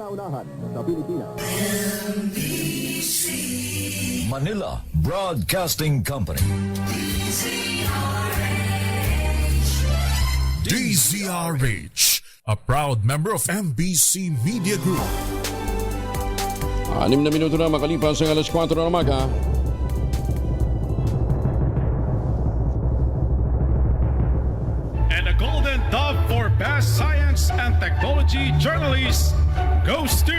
kauna-unahan sa Pilipinas. Manila Broadcasting Company. DZRH, a proud member of MBC Media Group. 6 na minuto na makalipas ang alas 4 ng umaga. And the Golden Dove for Best Science and Technology Journalist goes to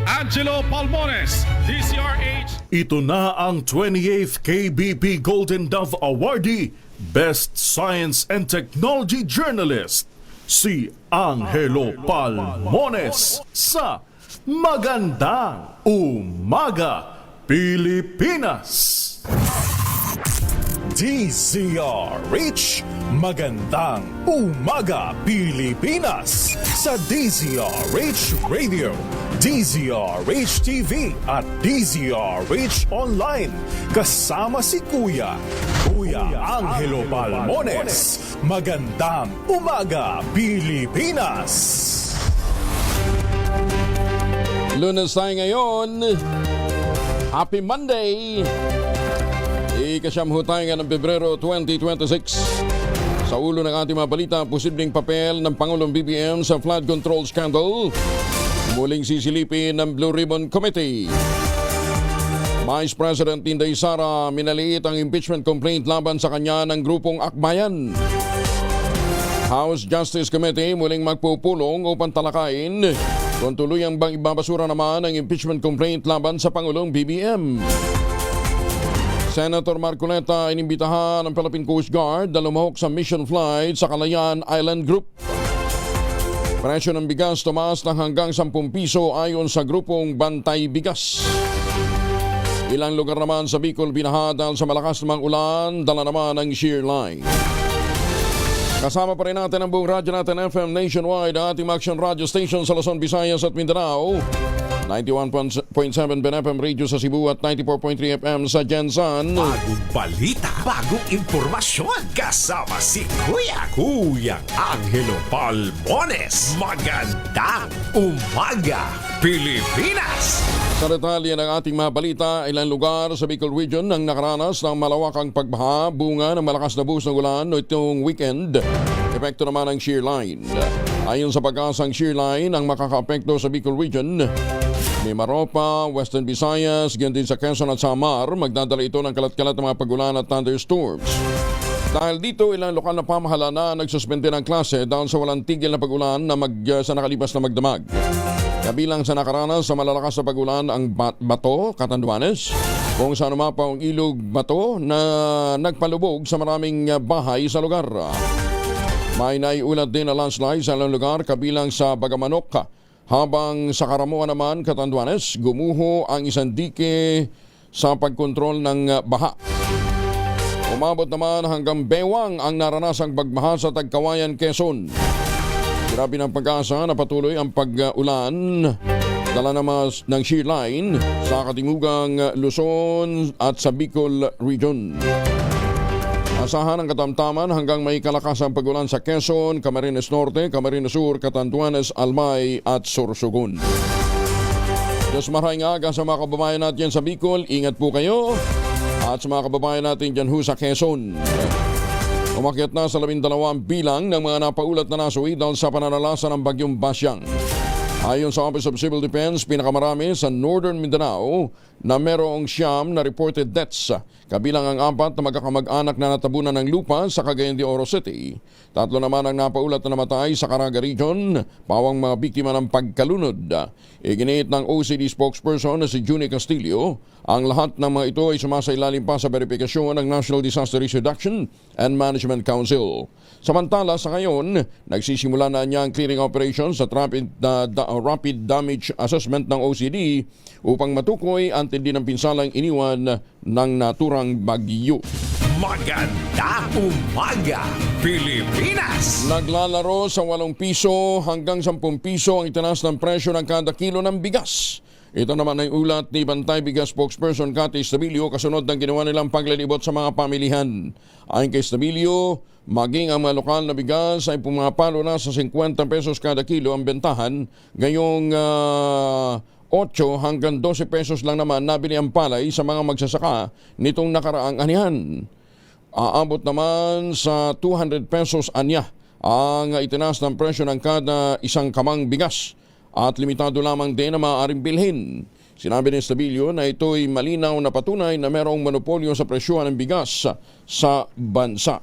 Angelo Palmones, DZRH. Ito na ang 28th KBP Golden Dove Awardee, Best Science and Technology Journalist, si Angelo Palmones sa Magandang Umaga, Pilipinas. DZRH, Magandang Umaga, Pilipinas sa DZRH Radio, DZRH TV at DZRH Online. Kasama si Kuya Angelo Palmones. Magandang Umaga, Pilipinas. Lunes tayo ngayon. Happy Monday! Ikasyam tayo ng Pebrero 2026. Sa ulo ng ating mga balita, posibleng papel ng Pangulong BBM sa flood control scandal. Muling sisilipin ng Blue Ribbon Committee. Vice President Inday Sara minaliit ang impeachment complaint laban sa kanya ng grupong Akbayan. House Justice Committee muling magpupulong upang talakayin kung tuluyang bang ibabasura naman ang impeachment complaint laban sa Pangulong BBM. Senator Marcoleta inimbitahan ng Philippine Coast Guard na lumahok sa mission flight sa Kalayaan Island Group. Presyo ng bigas tumaas ng hanggang 10 piso ayon sa grupong Bantay Bigas. Ilang lugar naman sa Bicol binaha dahil sa malakas namang ulan, dala naman ang shear line. Kasama pa rin natin ang buong radyo natin FM nationwide at ating action radio station sa Luzon, Visayas at Mindanao. 91.7 BNFM Radio sa Cebu at 94.3 FM sa Jensan. Bagong balita, bagong impormasyon. Kasama si Kuya Angelo Palmones. Magandang Umaga, Pilipinas! Sa detalye ng ating mga balita, ilang lugar sa Bicol Region ang nakaranas ng malawakang pagbaha, bunga ng malakas na buhos ng ulan itong weekend. Epekto naman ang shear line. Ayon sa pag-asang shear line, ang makaka-apekto sa Bicol Region, Mimaropa, Western Visayas, ganyan din sa Quezon at Samar, magdadala ito ng kalat-kalat ng mga pagulan at thunderstorms. Dahil dito, ilang lokal na pamahalaan na nagsuspende ng klase dahil sa walang tigil na pagulan na sa nakalipas na magdamag. Kabilang sa nakaranas sa malalakas na pagulan ang Bato, Catanduanes, kung saan umapaw ang ilog Bato na nagpalubog sa maraming bahay sa lugar. May naiulat din na landslide sa ilang lugar kabilang sa Bagamanok, habang sa Karamuan naman, Catanduanes, gumuho ang isang dike sa pagkontrol ng baha. Umabot naman hanggang Bewang ang naranasang pagbaha sa Tagkawayan, Quezon. Grabe ng pag-asa na patuloy ang pag-ulan, dala naman ng shear line sa katimugang Luzon at sa Bicol Region. Asahan ang katamtaman hanggang may kalakasang pag-ulan sa Quezon, Camarines Norte, Camarines Sur, Catanduanes, Almay at Sorsogon. Diyos maraming aga sa mga kababayan natin sa Bicol, ingat po kayo. At sa mga kababayan natin dyan sa Quezon, umakyat na sa 12 bilang ng mga napaulat na nasuwi dahil sa pananalasa ng bagyong Basyang. Ayon sa Office of Civil Defense, pinakamarami sa Northern Mindanao na merong 9 na reported deaths. Kabilang ang 4 na magkakamag-anak na natabunan ng lupa sa Cagayan de Oro City. 3 naman ang napaulat na namatay sa Caraga Region, pawang mga biktima ng pagkalunod. Iginiit ng OCD spokesperson na si Juni Castillo, ang lahat ng mga ito ay sumasailalim pa sa verifikasyon ng National Disaster Risk Reduction and Management Council. Samantala sa ngayon, nagsisimula na niya ang clearing operations at rapid damage assessment ng OCD upang matukoy ang tindi ng pinsalang iniwan ng naturang bagyo. Magandang Umaga, Pilipinas! Naglalaro sa 8 piso hanggang 10 piso ang itaas ng presyo ng kada kilo ng bigas. Ito naman ay ulat ni Bantay Bigas spokesperson Cathy Stabilio kasunod ng ginawa nilang paglalibot sa mga pamilihan. Ayon kay Stabilio, maging ang mga lokal na bigas ay pumapalo na sa 50 pesos kada kilo ang bentahan. Ngayong 8 hanggang 12 pesos lang naman nabili ang palay sa mga magsasaka nitong nakaraang anihan. Aabot naman sa 200 pesos anya ang itinaas ng presyo ng kada isang kamang bigas at limitado lamang din na maaaring bilhin. Sinabi ni Stabilio na ito'y malinaw na patunay na mayroong monopolyo sa presyohan ng bigas sa bansa.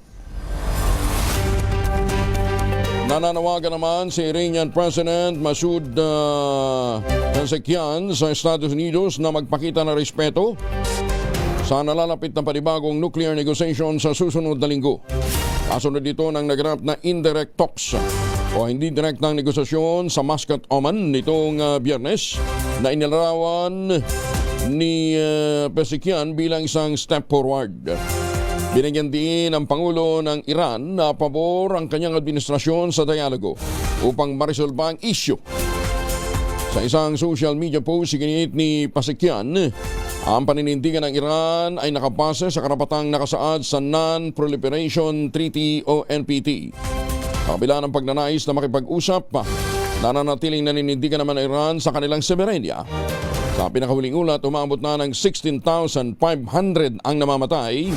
Nananawagan naman si Iranian President Masoud Pezeshkian sa Estados Unidos na magpakita ng respeto sa nalalapit na panibagong nuclear negotiation sa susunod na linggo. Kasunod dito ng naganap na indirect talks o hindi direktang negosasyon sa Muscat, Oman nitong Biyernes na inilarawan ni Pezeshkian bilang isang step forward. Binigyan din ng Pangulo ng Iran na pabor ang kanyang administrasyon sa dialogo upang marisolba ang issue. Sa isang social media post, iginit ni Pezeshkian, ang paninindigan ng Iran ay nakabase sa karapatang nakasaad sa Non-Proliferation Treaty o NPT. Sa kabila ng pagnanais na makipag-usap, nananatiling naninindigan naman ng Iran sa kanilang soberenya. Sa pinakahuling ulat, umabot na ng 16,500 ang namamatay,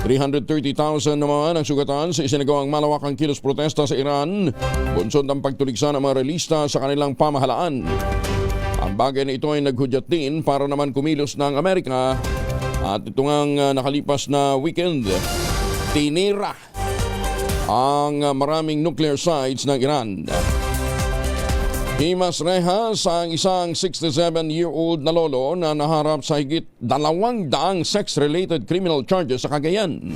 330,000 naman ang sugatan sa isinagawang malawakang kilos protesta sa Iran, bunsod ng pagtuligsa ng mga relista sa kanilang pamahalaan. Ang bagay na ito ay naghudyat din para naman kumilos ng Amerika at ito ngang nakalipas na weekend, tinira ang maraming nuclear sites ng Iran. Himas rehas ang isang 67-year-old na lolo na naharap sa higit 200 sex-related criminal charges sa Cagayan.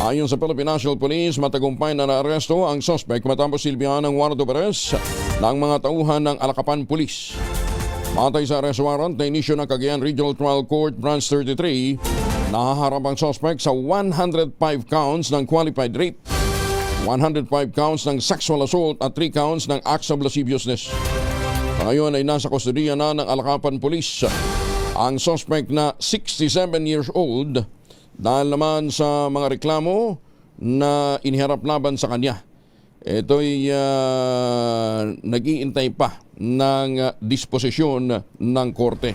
Ayon sa Philippine National Police, matagumpay na naaresto ang suspect matapos silbihan ng warrant of arrest ng mga tauhan ng Alakapan Police. Matay sa arrest warrant na inisyo ng Cagayan Regional Trial Court Branch 33, nahaharap ang suspect sa 105 counts ng qualified rape, 105 counts ng sexual assault at 3 counts ng acts of lasciviousness. Ngayon ay nasa kustodiya na ng Alakapan Police ang suspect na 67 years old dahil naman sa mga reklamo na iniharap laban sa kanya. Ito'y nag-iintay pa ng disposisyon ng korte.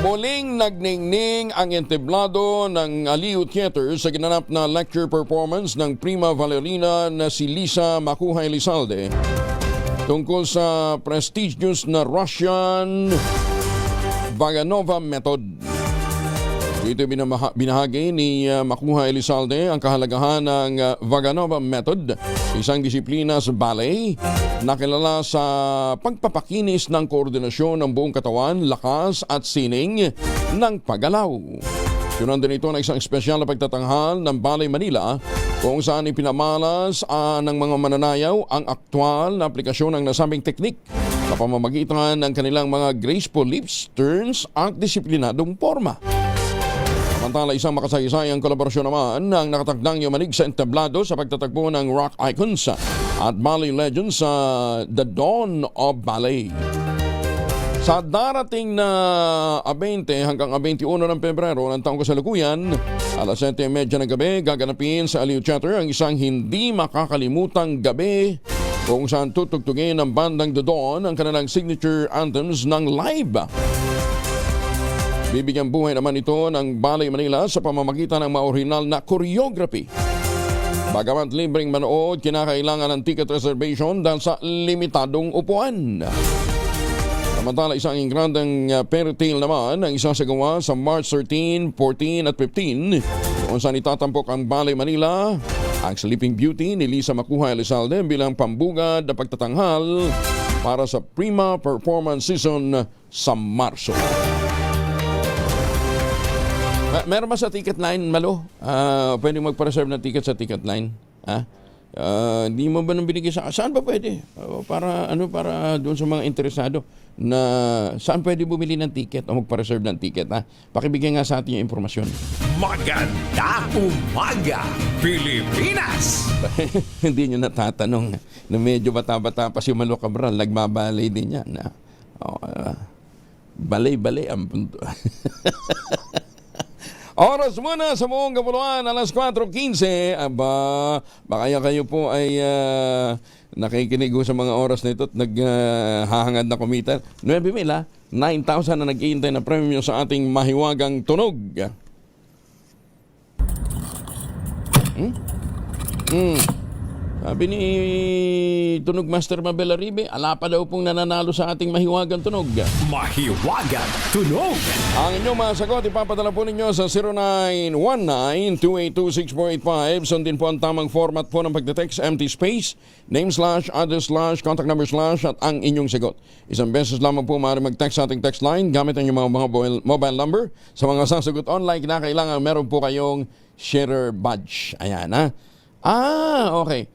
Muling nagningning ang entablado ng Aliw Theater sa ginanap na lecture performance ng prima ballerina na si Lisa Makuha Elizalde tungkol sa prestigious na Russian Vaganova method. Dito binahagi ni Makuha Elizalde ang kahalagahan ng Vaganova method, isang disiplina sa ballet na kilala sa pagpapakinis ng koordinasyon ng buong katawan, lakas at sining ng paggalaw. Sunan din ito ng isang espesyal na pagtatanghal ng Ballet Manila kung saan ipinamalas ng mga mananayaw ang aktwal na aplikasyon ng nasabing teknik sa pamamagitan ng kanilang mga graceful leaps, turns at disiplinadong forma. Samantala, isang makasaysayang kolaborasyon naman ang nakatakdang yumanig sa entablado sa pagtatagpo ng rock icons at ballet legends sa The Dawn of Ballet. Sa darating na 20 hanggang 21 ng Pebrero ng taong kasalukuyan, alas 7:30 ng gabi, gaganapin sa Aliw Theater ang isang hindi makakalimutang gabi kung saan tutugtugin ng bandang The Dawn ang kanilang signature anthems ng live. Bibigyan buhay naman ito ng Ballet Manila sa pamamagitan ng mga orihinal na choreography. Bagamat libreng manood, kinakailangan ng ticket reservation dahil sa limitadong upuan. Samantala, isang ingrandang fairy tale naman ang isasagawa sa March 13, 14 at 15 kung saan itatampok ang Ballet Manila, ang Sleeping Beauty ni Lisa Makuha Elizalde bilang pambugad na pagtatanghal para sa Prima Performance Season sa Marso. Meron ba sa ticket line, Malo? Pwede magpa-reserve ng ticket sa ticket line? Hindi mo ba nang binigay saan ba pwede? Para doon sa mga interesado na saan pwede bumili ng ticket o magpa-reserve ng ticket, ha? Pakibigay nga sa atin yung impormasyon. Magandang umaga, Pilipinas! Hindi nyo natatanong na medyo bata-bata pa si Malo Cabral, nagbabalay din yan. Balay-balay ang punto. Oras muna sa buong kapuluan, alas 4:15. Baka kayo po ay nakikinig sa mga oras na ito at naghahangad na kumita. 9,000, 9,000 na nag-iintay na premyo sa ating mahiwagang tunog. Sabi ni Tunog Master Mabel Aribe, ala pa daw pong nananalo sa ating mahiwagang tunog. Mahiwagang tunog! Ang inyong mga sagot, ipapadala po ninyo sa 0919-282-6485. Sundin po ang tamang format po ng pagdetext, empty space, name / address / contact number / at ang inyong sagot. Isang beses lamang po maaari mag-text sa ating text line gamit ang inyong mga mobile number. Sa mga sasagot online, kinakailangan meron po kayong sharer badge. Ayan, ha? Okay.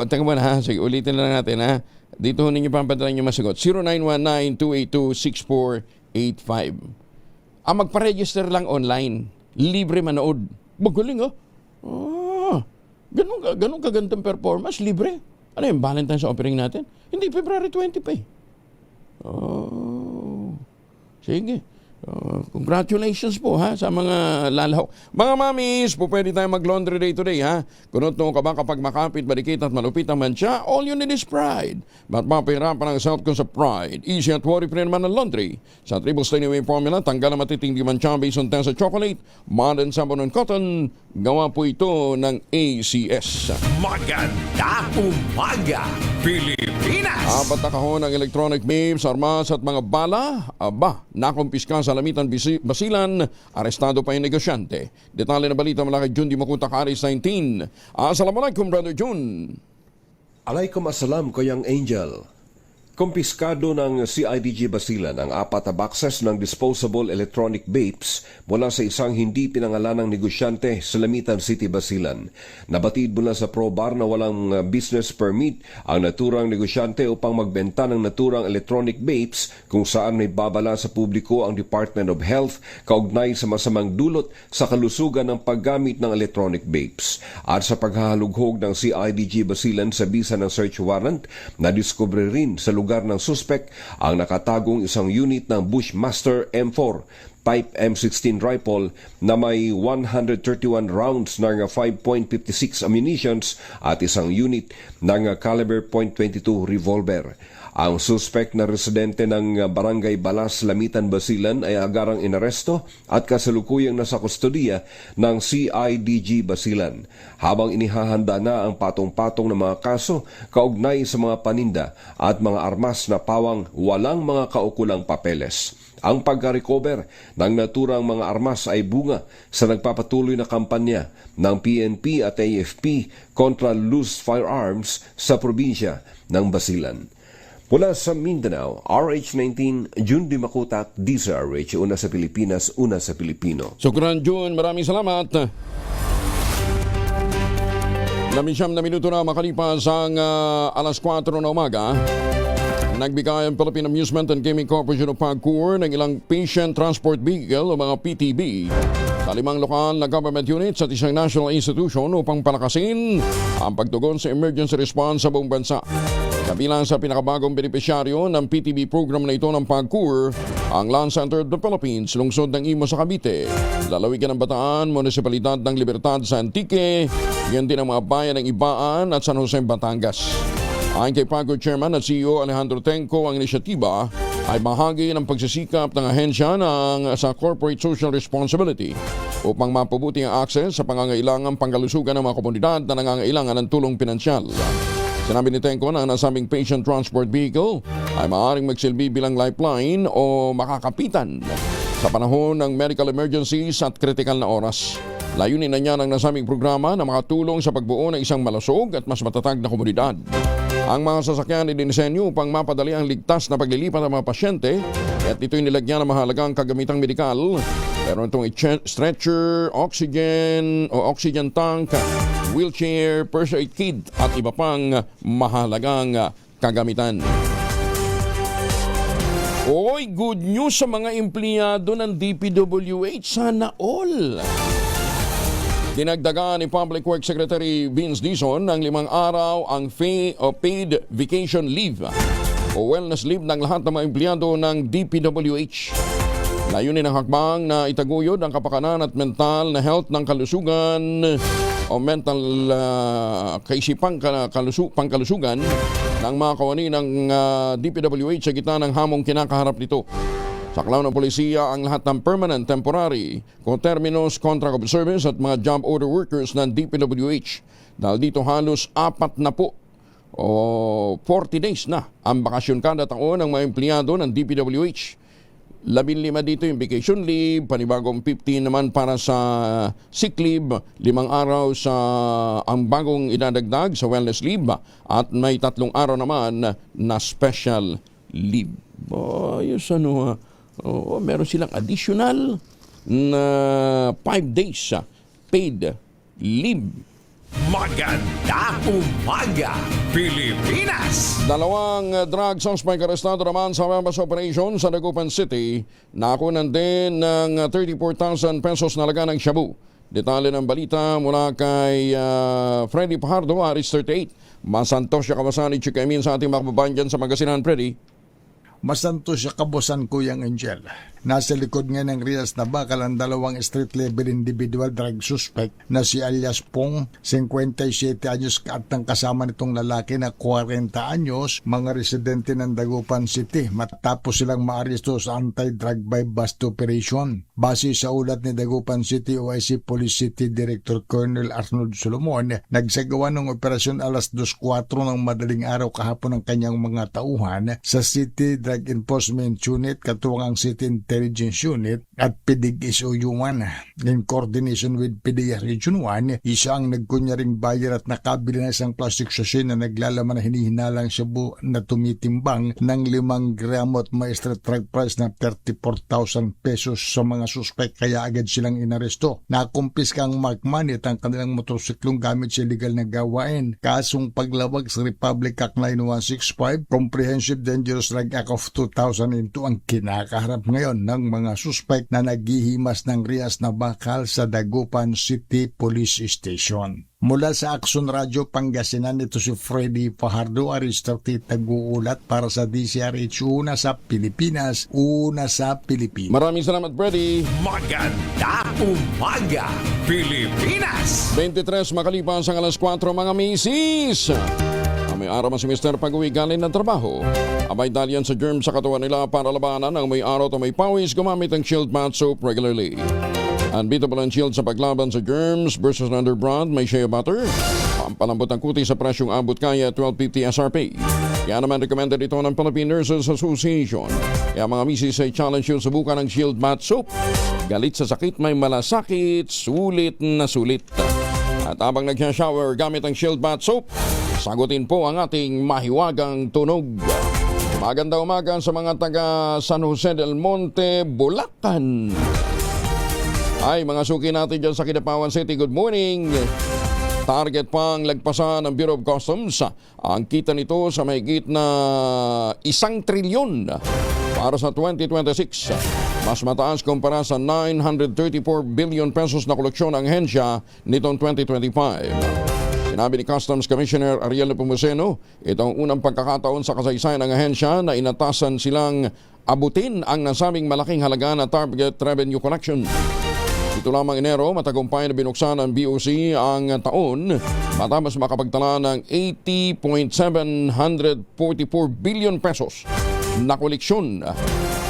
Teka muna, ha? Sige, ulitin lang natin, ha? Dito ho ninyo papadala nyo masagot. 0919-282-6485. Magpa-register lang online. Libre manood. Magaling, ha? Ganun kagandang performance. Libre. Ano yung Valentine's opening natin? Hindi, February 20 pa eh. Sige. Congratulations po, ha, sa mga lalaw. Mga mamis, po pwede tayo mag-laundry day today, ha. Kunot nung ka ba kapag makapit, barikit at malupit ang mantsa, all you need is pride. Ba't mapahirapan ang self ko sa pride? Easy at worry-free naman ang laundry. Sa Triple Stay Away formula, tanggal ang matitindi mantsa based on sa chocolate, modern sabon and cotton. Gawa po ito ng ACS. Magandang umaga, Pilipinas! Apat na kahon ng electronic vapes, armas at mga bala, nakumpiska sa Lamitan, Basilan, arestado pa yung negosyante. Detalye na balita mula kay Jun Di Makuta, Aris 19. Assalamualaikum, Brother Jun. Alaikum assalam, Kuyang Angel. Kumpiskado ng CIDG Basilan ang 4 na boxes ng disposable electronic vapes mula sa isang hindi pinangalanang negosyante sa Lamitan City, Basilan. Nabatid mula sa Probar na walang business permit ang naturang negosyante upang magbenta ng naturang electronic vapes kung saan may babala sa publiko ang Department of Health kaugnay sa masamang dulot sa kalusugan ng paggamit ng electronic vapes. At sa paghahalughog ng CIDG Basilan sa bisa ng search warrant, nadiskubre rin sa lugar ng suspect ang nakatagong isang unit ng Bushmaster M4 Type M16 rifle na may 131 rounds ng 5.56 ammunitions at isang unit ng caliber .22 revolver. Ang suspect na residente ng Barangay Balas, Lamitan, Basilan ay agarang inaresto at kasalukuyang nasa kustodiya ng CIDG Basilan habang inihahanda na ang patong-patong ng mga kaso kaugnay sa mga paninda at mga armas na pawang walang mga kaukulang papeles. Ang pagka-recover ng naturang mga armas ay bunga sa nagpapatuloy na kampanya ng PNP at AFP kontra loose firearms sa probinsya ng Basilan. Mula sa Mindanao, RH19, Jun Di Makutak, DZRH, una sa Pilipinas, una sa Pilipino. Sukran, Jun. Maraming salamat. 19 na minuto na makalipas ang alas 4 na umaga. Nagbigay ang Philippine Amusement and Gaming Corporation of PAGCOR ng ilang patient transport vehicle o mga PTV sa 5 lokal na government units at isang national institution upang palakasin ang pagtugon sa emergency response sa buong bansa. Kabilang sa pinakabagong benepisyaryo ng PTV program na ito ng PAGCOR, ang Land Center of the Philippines, lungsod ng Imus sa Cavite, lalawigan ng Bataan, Munisipalidad ng Libertad sa Antique, yan din ang mga bayan ng Ibaan at San Jose, Batangas. Ayon kay PAGCOR Chairman at CEO Alejandro Tenco, ang inisyatiba ay bahagi ng pagsisikap ng ahensya sa Corporate Social Responsibility upang mapabuti ang akses sa pangangailangang pangkalusugan ng mga komunidad na nangangailangan ng tulong pinansyal. Sinabi ni Tenco na ang nasabing patient transport vehicle ay maaaring magsilbi bilang lifeline o makakapitan sa panahon ng medical emergencies at critical na oras. Layunin na niya ng nasabing programa na makatulong sa pagbuo ng isang malusog at mas matatag na komunidad. Ang mga sasakyan ay dinisenyo upang mapadali ang ligtas na paglilipat ng mga pasyente at ito'y nilagyan ng mahalagang kagamitang medikal. Pero itong stretcher, oxygen tank, wheelchair, first aid kit at iba pang mahalagang kagamitan. Oy, good news sa mga empleyado ng DPWH. Sana all! Dinagdagan ni Public Works Secretary Vince Dizon ng 5 araw ang paid vacation leave o wellness leave ng lahat ng mga empleyado ng DPWH. Layunin ng hakbang na itaguyod ang kapakanan at mental na health ng kalusugan o mental pangkalusugan ng mga kawani ng DPWH sa gitna ng hamong kinakaharap nito. Sa klaw ng polisiya ang lahat ng permanent, temporary, coterminous, contract of service at mga job order workers ng DPWH. Dahil dito halos 40 days na ang bakasyon kada taon ng mga empleyado ng DPWH. 15 dito yung vacation leave, panibagong 15 naman para sa sick leave, 5 araw sa ang bagong idadagdag sa wellness leave at may 3 araw naman na special leave. Ayos meron silang additional na 5 days paid leave. Magandang umaga, Pilipinas! 2 drug suspect arestado naman sa Webas Operation sa Dagupan City. Nakunan din ng 34,000 pesos na laga ng shabu. Detalye ng balita mula kay Freddy Pajardo, Aris 38. Masantos siya kabasan ni Chikamin sa ating makababayan dyan sa Magasinan, Freddy. Masanto siya kabosan Kuyang Angel. Nasa likod nga ng Rias na bakal ang 2 street level individual drug suspect na si alias Pong, 57 anyos at ang kasama nitong lalaki na 40 anyos, mga residente ng Dagupan City matapos silang maaresto sa anti-drug by bust operation. Base sa ulat ni Dagupan City OIC Police City Director Colonel Arnold Solomon, nagsagawa ng operasyon alas 2:04 ng madaling araw kahapon ng kanyang mga tauhan sa City Drug Enforcement Unit, katuwang ang City Intelligence Unit at PDIG SOU1. In coordination with PDIA Region 1, isa ang nagkunyaring buyer at nakabili na isang plastic sachet na naglalaman na hinihinalang shabu na tumitimbang ng 5 gramo at may street drug price na 34,000 pesos sa mga suspect, kaya agad silang inaresto. Nakumpiska ang mark money at ang kanilang motorsiklong gamit sa illegal na gawain. Kasong paglabag sa Republic Act 9165, Comprehensive Dangerous Drug Act of 2002 ang kinakaharap ngayon ng mga suspect na naghihimas ng Rias na bakal sa Dagupan City Police Station. Mula sa Action Radio Pangasinan, ito si Freddy Fajardo, Aristarte, nag-uulat para sa DCRH, una sa Pilipinas, una sa Pilipinas. Maraming salamat, Freddy. Magandang umaga, Pilipinas! 23 makalipas ang alas 4, mga misis. May araw si Mr. pag-uwi galing ng trabaho. Abay dalian sa germ sa katawan nila para labanan ang may araw at may pawis, gumamit ang Shield Bath Soap regularly. Unbeatable ang Shield sa paglaban sa germs versus Under brand, may shea butter. Pampalambot ang kuti sa presyong abot kaya 12.50 SRP. Kaya naman recommended ito ng Philippine Nurses Association. Kaya mga misis ay challenge yung subukan ng Shield Bath Soap. Galit sa sakit, may malasakit, sulit na sulit. At habang nag-shower gamit ang Shield Bath Soap, sagutin po ang ating mahiwagang tunog. Magandang umaga sa mga taga San Jose del Monte, Bulacan. Ay, mga suki natin dyan sa Kidapawan City, good morning. Target pang lagpasan ng Bureau of Customs. Ang kita nito sa mahigit na 1 trilyon para sa 2026. Mas mataas kumpara sa 934 billion pesos na koleksyon ng hensya nitong 2025. Sinabi ni Customs Commissioner Ariel Nepomuceno, ito ang unang pagkakataon sa kasaysayan ng ahensya na inatasan silang abutin ang nasabing malaking halaga na target revenue collection. Ito lamang Enero, matagumpay na binuksan ng BOC ang taon matapos makapagtala ng 80.744 billion pesos na koleksyon.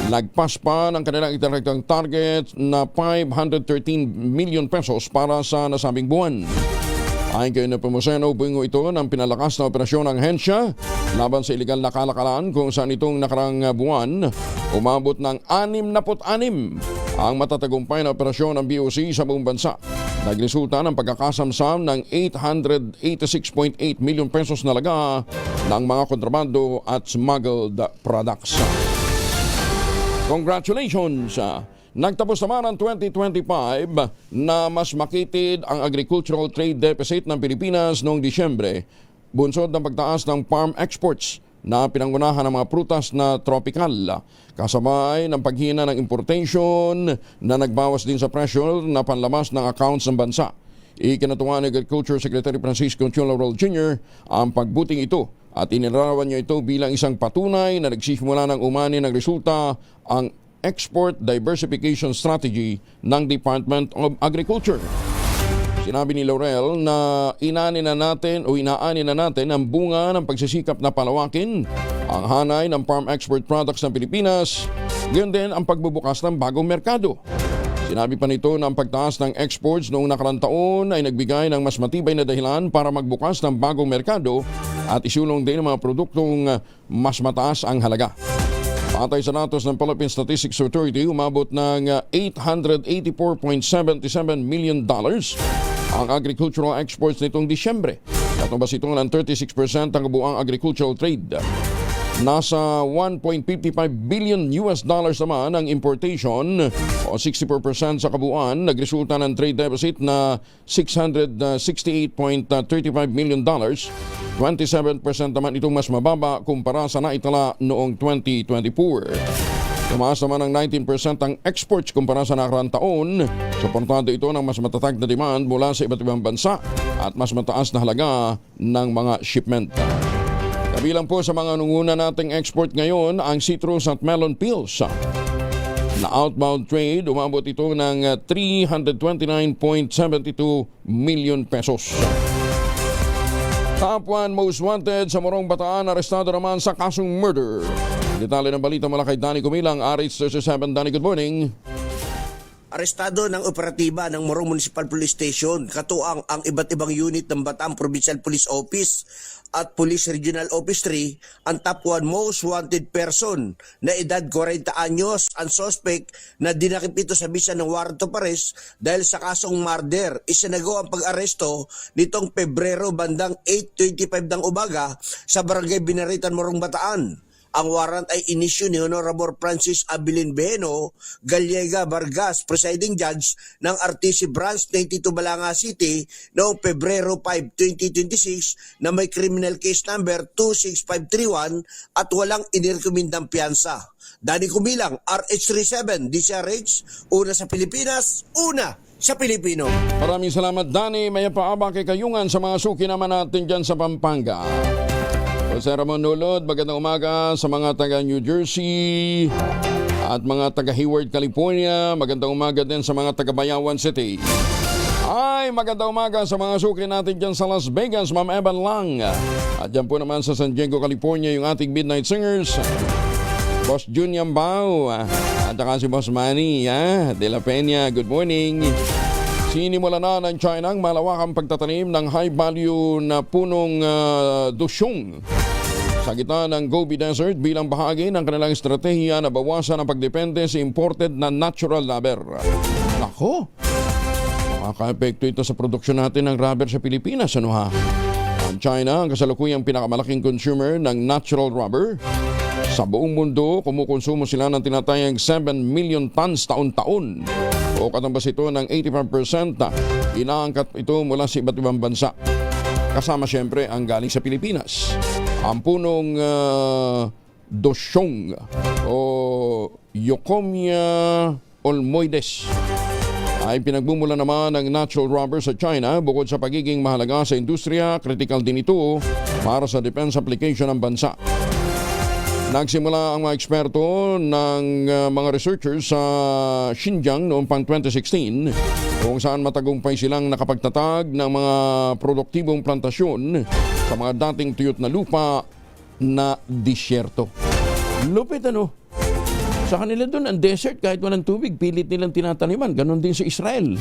Lagpas pa ng kanilang itinaktang target na 513 million pesos para sa nasabing buwan. Ayon kay Nepomuceno, bungo ito ng pinalakas na operasyon ng hensya laban sa iligal na kalakalan kung saan itong nakarang buwan umabot ng 66 ang matatagumpay na operasyon ng BOC sa buong bansa. Nagresulta ng pagkakasamsam ng 886.8 million pesos na laga ng mga kontrabando at smuggled products. Congratulations! Nagtapos naman ang 2025 na mas makitid ang agricultural trade deficit ng Pilipinas noong Disyembre, bunsod ng pagtaas ng farm exports na pinangunahan ng mga prutas na tropical, kasabay ng paghina ng importation na nagbawas din sa presyo na panlamas ng accounts ng bansa. Ikinatuwa ni Agriculture Secretary Francisco Chularal Jr. ang pagbuting ito at inilarawan niya ito bilang isang patunay na nagsisimula ng umani ng resulta ang Export Diversification Strategy ng Department of Agriculture. Sinabi ni Laurel na inaani na natin ang bunga ng pagsisikap na palawakin ang hanay ng farm export products ng Pilipinas, gayon din ang pagbubukas ng bagong merkado. Sinabi pa nito na ang pagtaas ng exports noong nakarang taon ay nagbigay ng mas matibay na dahilan para magbukas ng bagong merkado at isulong din ang mga produktong mas mataas ang halaga. Patay sa datos ng Philippine Statistics Authority, umabot ng $884.77 million ang agricultural exports nitong Disyembre. Katumbas ito ng 36% ang kabuang agricultural trade. Nasa $1.55 billion naman ang importation o 64% sa kabuuan, nagresulta ng trade deficit na $668.35 million. 27% naman itong mas mababa kumpara sa naitala noong 2024. Tumaas naman ng 19% ang exports kumpara sa nakaraang taon. Suportado ito ng mas matatag na demand mula sa iba't ibang bansa at mas mataas na halaga ng mga shipment. Kabilang po sa mga nunguna nating export ngayon ang citrus at melon peels. Na outbound trade, umabot ito ng 329.72 million pesos. Top 1 most wanted sa Morong Bataan, arestado naman sa kasong murder. Detalye ng balita mula kay Danny Kumilang, RH37. Danny, good morning. Arestado ng operatiba ng Morong Municipal Police Station, katuang ang iba't ibang unit ng Bataan Provincial Police Office at Police Regional Office 3, ang top 1 most wanted person na edad 40 anyos, ang suspect na dinakip ito sa bisa ng warrant of arrest dahil sa kasong murder. Isinagawa ang pag-aresto nitong Pebrero bandang 8:25 ng umaga sa Barangay Binaritan, Morong Bataan. Ang warrant ay inisyu ni Honorable Francis Abilin Beno Gallega Vargas, presiding judge ng RTC Branch 92 Balanga City noong Pebrero 5, 2026 na may criminal case number 26531 at walang inirekomendang piyansa. Danny Kumilang, RH37, DCRH, una sa Pilipinas, una sa Pilipino. Maraming salamat, Danny. May paaba kay Kayungan sa mga suki naman natin dyan sa Pampanga. Jose Ramon Nulod, magandang umaga sa mga taga New Jersey at mga taga Hayward, California. Magandang umaga din sa mga taga Bayawan City. Ay, magandang umaga sa mga suki natin dyan sa Las Vegas, Ma'am Evan Lang. At dyan po naman sa San Diego, California, yung ating Midnight Singers, Boss Junior Bao, at saka si Boss Manny de la Peña. Good morning. Sinimula na ng China ang malawakang pagtatanim ng high-value na punong dusyong sa gitna ng Gobi Desert bilang bahagi ng kanilang estratehiya na bawasan ang pagdepende sa imported na natural rubber. Nako, makaka-epekto ito sa produksyon natin ng rubber sa Pilipinas. Ano ha? Ang China ang kasalukuyang pinakamalaking consumer ng natural rubber. Sa buong mundo, kumukonsumo sila ng tinatayang 7 million tons taon-taon. O katambas ito ng 85% inaangkat ito mula sa iba't ibang bansa. Kasama siyempre ang galing sa Pilipinas. Ang punong dosyong o Euphornia olmoides ay pinagmumula naman ng natural rubber sa China. Bukod sa pagiging mahalaga sa industriya, critical din ito para sa defense application ng bansa. Nagsimula ang mga eksperto ng mga researchers sa Xinjiang noong pang 2016 kung saan matagumpay silang nakapagtatag ng mga produktibong plantasyon sa mga dating tuyot na lupa na disyerto. Lupit ano? Sa kanila doon ang desert kahit walang tubig, pilit nilang tinataniman. Ganon din sa Israel.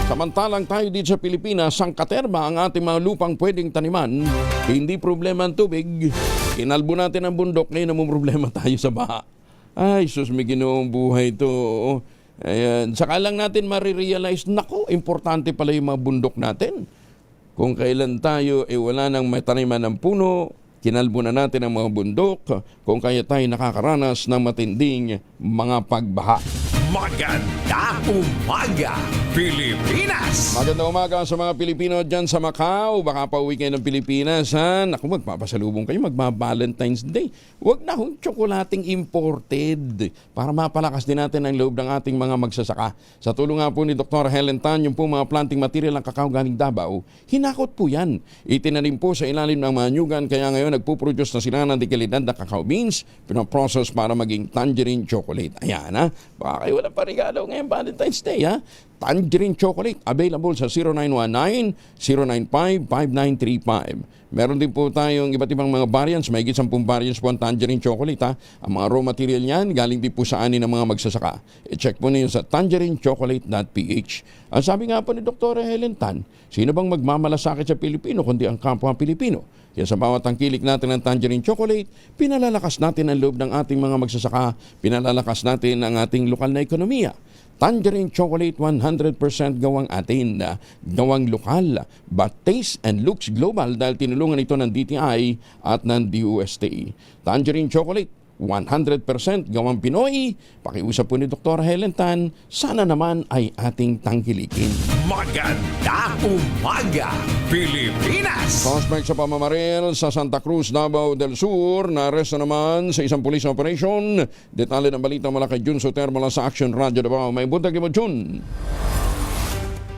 Samantalang tayo dito sa Pilipinas, sangkaterma ang ating mga lupang pwedeng taniman. Hindi problema ang tubig. Inalbo natin ang bundok, ngayon namang problema tayo sa baha. Ay, sus, may ginoong buhay ito. Ayan. Saka lang natin marirealize, nako, importante pala yung mga bundok natin. Kung kailan tayo wala nang may taniman ng puno, kinalbo na natin ang mga bundok kung kaya tayo nakakaranas ng matinding mga pagbaha. Maganda umaga, Pilipinas! Magandang umaga sa mga Pilipino dyan sa Macau. Baka pa uwi kayo ng Pilipinas, ha? Naku, magpapasalubong kayo, magba-Valentine's Day. Huwag na hong tsokolating imported para mapalakas din natin ang loob ng ating mga magsasaka. Sa tulong nga po ni Dr. Helen Tan, yung po mga planting material ng kakao galing Davao, hinakot po yan. Itinanim po sa ilalim ng mga nyugan, kaya ngayon nagpuproduce na sila ng dekalidad na cacao beans, pinaprocess para maging tangerine chocolate. Ayan, ha? Baka kayo wala pa regalo ngayong Valentine's Day, ha? Tangerine chocolate, available sa 0919-095-5935. Meron din po tayong iba't ibang mga variants, may 10 variants po ang tangerine chocolate, ha? Ang mga raw material niyan, galing din po sa ani ng mga magsasaka. I-check po niyo sa tangerinechocolate.ph. Ang sabi nga po ni Dr. Helen Tan, sino bang magmamalasakit sa Pilipino kundi ang kapwa Pilipino? Kaya sa bawat tangkilik natin ng tangerine chocolate, pinalalakas natin ang loob ng ating mga magsasaka, pinalalakas natin ang ating lokal na ekonomiya. Tangerine chocolate 100% gawang atin, gawang lokal, but taste and looks global dahil tinulungan ito ng DTI at ng DOST. Tangerine chocolate 100% gawang Pinoy. Pakiusap po ni Dr. Helen Tan, sana naman ay ating tangkilikin. Maganda umaga, Pilipinas! Suspect sa pamamaril sa Santa Cruz, Davao del Sur, na-arresto naman sa isang police operation. Detalye ng balita mula kay Jun Soter mula sa Action Radio Davao. May buntag mo, Jun.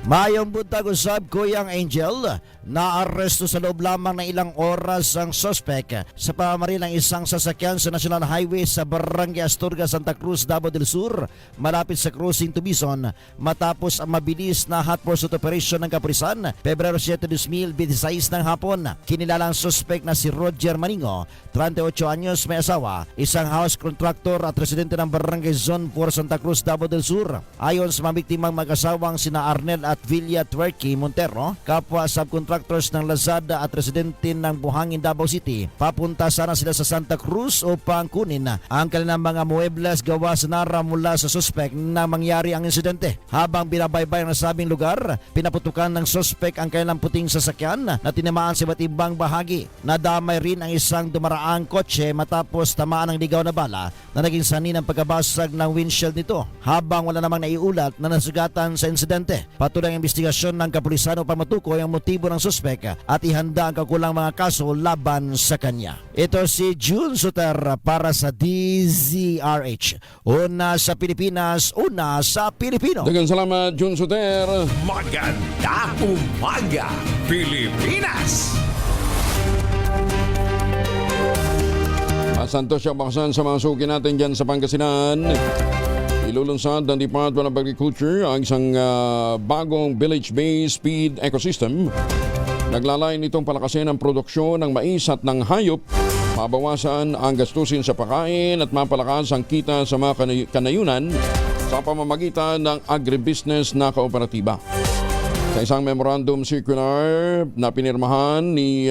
Mayong buntag usab, Kuyang Angel, naaresto sa loob lamang ng ilang oras ang suspect sa pamamaril ng isang sasakyan sa National Highway sa Barangay Astorga, Santa Cruz, Davao del Sur, malapit sa crossing to Bison, matapos ang mabilis na hot pursuit operation ng kapulisan, Pebrero 7, 2026 ng hapon. Kinilala ang suspect na si Roger Maningo, 38 anyos, may asawa, isang house contractor at residente ng Barangay Zone 4, Santa Cruz, Davao del Sur. Ayon sa mga biktimang mag-asawang sina Arnel at Villa Twerky Montero, kapwa subcontractors ng Lazada at residente ng Buhangin, Davao City, papunta sana sila sa Santa Cruz upang kunin ang kanilang mga muebles gawa sa nara mula sa suspect na mangyari ang insidente. Habang binabaybay ang nasabing lugar, pinaputukan ng suspect ang kanilang puting sasakyan na tinamaan sa iba't ibang bahagi. Nadamay rin ang isang dumaraang kotse matapos tamaan ng ligaw na bala na naging sanhi ng pagkabasag ng windshield nito. Habang wala namang naiulat na nasugatan sa insidente, patuloy ang investigasyon ng kapulisan upang matukoy ang motibo ng suspek at ihanda ang kakulang mga kaso laban sa kanya. Ito si June Suter para sa DZRH. Una sa Pilipinas, una sa Pilipino. Dagang salamat, Jun Soter. Maganda umaga, Pilipinas! Santos siya baksan sa mga suki natin dyan sa Pangasinan. Ilulunsad ng Department of Agriculture ang isang bagong village-based feed ecosystem. Naglalain itong palakasin ang produksyon ng mais at ng hayop, mabawasan ang gastusin sa pagkain at mapalakas ang kita sa mga kanayunan sa pamamagitan ng agribusiness na kooperatiba. Sa isang memorandum circular na pinirmahan ni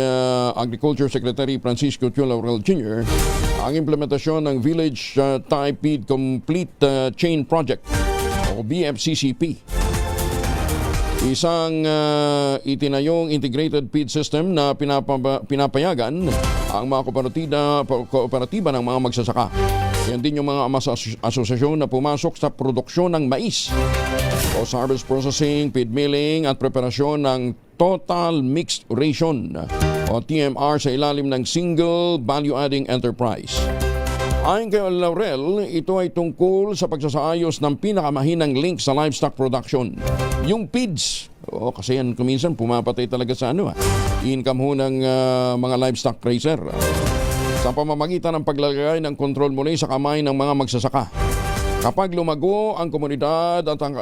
Agriculture Secretary Francisco Q. Laurel Jr., ang implementasyon ng Village Type Feed Complete Chain Project o BFCCP. Isang itinayong integrated feed system na pinapayagan ang mga kooperatiba ng mga magsasaka. Yan din yung mga asosasyon na pumasok sa produksyon ng mais, post-harvest processing, feed milling at preparasyon ng Total Mixed Ration o TMR sa ilalim ng Single Value Adding Enterprise. Ayon kay Laurel, ito ay tungkol sa pagsasaayos ng pinakamahinang link sa livestock production, yung feeds. Kasi yan kuminsan pumapatay talaga sa income ho ng mga livestock raiser. Sa pamamagitan ng paglagay ng kontrol muli sa kamay ng mga magsasaka. Kapag lumago ang komunidad at ang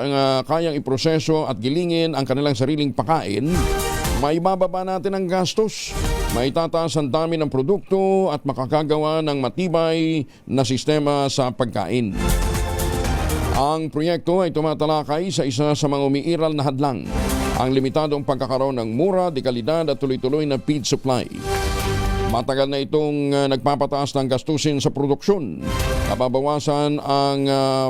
kayang iproseso at gilingin ang kanilang sariling pakain, may bababa natin ang gastos, may tataas ang dami ng produkto at makakagawa ng matibay na sistema sa pagkain. Ang proyekto ay tumatalakay sa isa sa mga umiiral na hadlang, ang limitadong pagkakaroon ng mura, dekalidad at tuloy-tuloy na feed supply. Matagal na itong nagpapataas ng gastusin sa produksyon. Nababawasan ang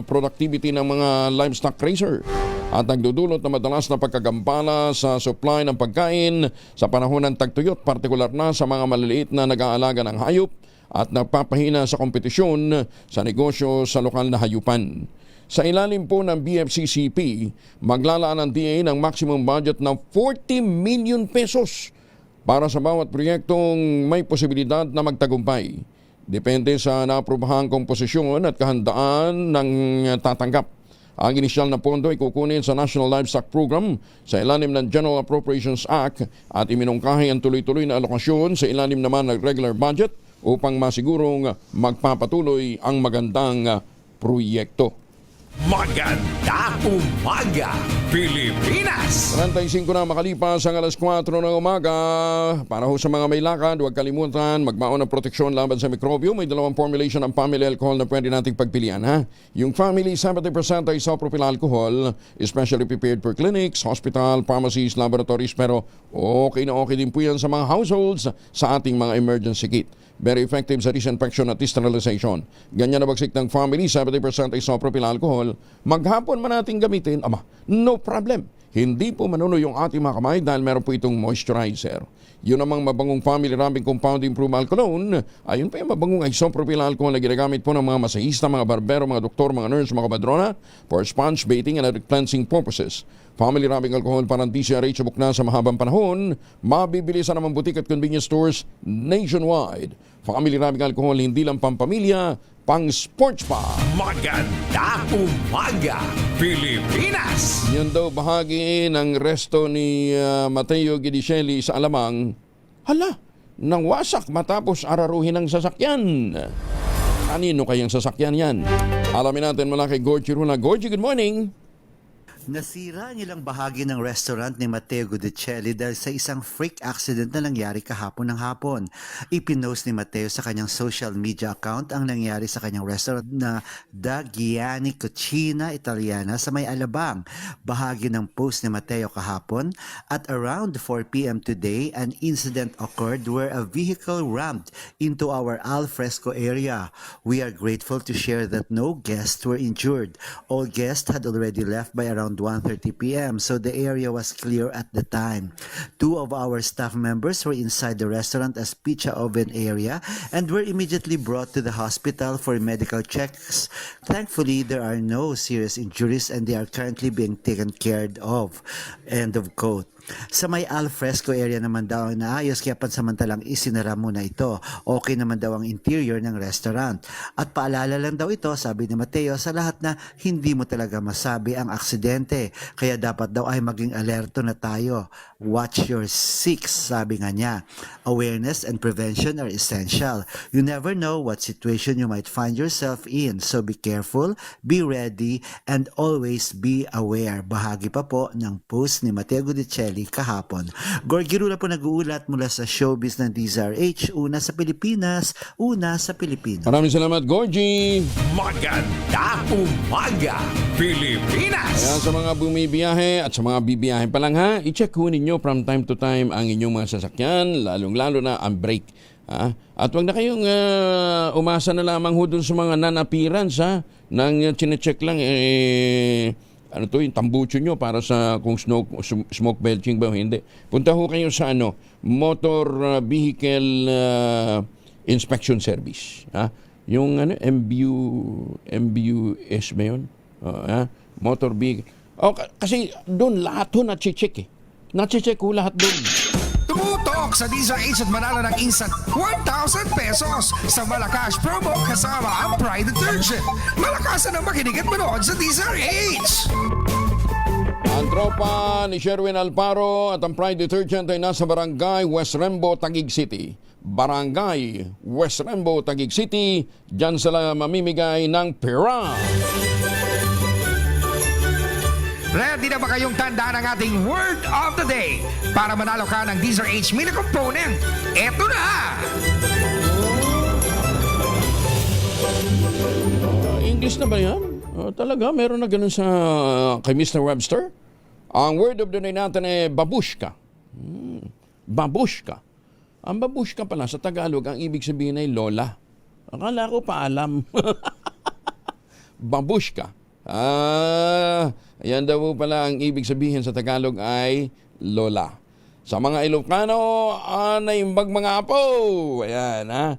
productivity ng mga livestock raiser at nagdudulot na madalas na pagkagambala sa supply ng pagkain sa panahon ng tagtuyot, partikular na sa mga maliliit na nag-aalaga ng hayop at nagpapahina sa kompetisyon sa negosyo sa lokal na hayupan. Sa ilalim po ng BFCCP, maglalaan ang DA ng maximum budget ng 40 million pesos para sa bawat proyektong may posibilidad na magtagumpay. Depende sa naaprobahang komposisyon at kahandaan ng tatanggap. Ang inisyal na pondo ay kukunin sa National Livestock Program sa ilalim ng General Appropriations Act at iminungkahi ang tuloy-tuloy na alokasyon sa ilalim naman ng regular budget upang masigurong magpapatuloy ang magandang proyekto. Magandang umaga, Pilipinas! 45 na makalipas ang alas 4 ng umaga. Para ho sa mga may lakad, huwag kalimutan magbaon ng proteksyon laban sa mikrobyo. May dalawang formulation ng family alcohol na pwede nating pagpilian. Ha? Yung family 70% isopropyl alcohol, especially prepared for clinics, hospital, pharmacies, laboratories. Pero okay na okay din po yan sa mga households sa ating mga emergency kit. Very effective sa disinfection at sterilization. Ganyan na bagsik ng family, 70% isopropyl alcohol. Maghapon man natin gamitin, no problem. Hindi po manuno yung ating mga kamay dahil meron po itong moisturizer. Yun namang mabangong family rubbing compound improved alcohol. Ayun pa yung mabangong isopropyl alcohol na ginagamit po ng mga masahista, mga barbero, mga doktor, mga nurse, mga kabadrona for sponge baiting and other cleansing purposes. Family rubbing alcohol parang DCRH subok na sa mahabang panahon. Mabibili sa naman butik at convenience stores nationwide. Family rubbing alcohol hindi lang pampamilya, pang sports pa. Magandang umaga, Pilipinas! Yan daw bahagi ng resto ni Mateo Guidicelli sa Alamang. Hala, nang wasak matapos araruhin ng sasakyan. Kanino kayang sasakyan yan? Alamin natin mula kay Gorgie Runa. Gorgie, good morning! Nasira ang ilang bahagi ng restaurant ni Mateo Guidicelli dahil sa isang freak accident na nangyari kahapon ng hapon. Ipinost ni Mateo sa kanyang social media account ang nangyari sa kanyang restaurant na Da Gianni Cucina Italiana sa May Alabang. Bahagi ng post ni Mateo kahapon, at around 4 p.m. today, an incident occurred where a vehicle rammed into our al fresco area. We are grateful to share that no guests were injured. All guests had already left by around 1:30 p.m. so the area was clear at the time. 2 of our staff members were inside the restaurant as pizza oven area and were immediately brought to the hospital for medical checks. Thankfully, there are no serious injuries and they are currently being taken care of. End of quote. Sa may al fresco area naman daw ang naayos kaya pansamantalang isinara muna ito. Okay naman daw ang interior ng restaurant. At paalala lang daw ito, sabi ni Mateo, sa lahat na hindi mo talaga masabi ang aksidente. Kaya dapat daw ay maging alerto na tayo. Watch your six, sabi nga niya. Awareness and prevention are essential. You never know what situation you might find yourself in. So be careful, be ready, and always be aware. Bahagi pa po ng post ni Mateo Guidicelli kahapon. Gorgie Rula po nag-uulat mula sa showbiz ng DZRH. Una sa Pilipinas, una sa Pilipino. Maraming salamat, Gorgie! Magandang umaga, Pilipinas! Kaya sa mga bumibiyahe at sa mga bibiyahe pa lang ha, i-check ho ninyo from time to time ang inyong mga sasakyan, lalong-lalo na ang brake. Ha? At wag na kayong umasa na lamang ho dun sa mga non-appearance ha, nang chinecheck lang yung tambucho nyo para sa kung smoke belching ba o hindi. Punta ho kayo sa motor vehicle inspection service. Ha? Yung MBUS ba yun? Motor vehicle. Kasi doon lahat ho na-check eh. Na-check ho lahat doon. Tumutok sa DZRH at manalo ng instant 1,000 pesos sa Malakas promo kasama ang Pride Detergent. Malakasan ang makinig at manood sa DZRH! Ang tropa ni Sherwin Alparo at ang Pride Detergent ay nasa Barangay West Rembo, Taguig City. Barangay West Rembo, Taguig City. Diyan sila mamimigay ng pera. Ready na ba kayong tandaan ang ating word of the day para manalo ka ng DZRH mini component? Eto na! English na ba yan? Talaga, meron na ganun sa kay Mr. Webster. Ang word of the day natin ay babushka. Babushka. Ang babushka pala sa Tagalog, ang ibig sabihin ay lola. Akala ko paalam. Babushka. Ayan daw po pala ang ibig sabihin sa Tagalog ay lola. Sa mga Ilocano, naimbag mga apo. Ayan, ha?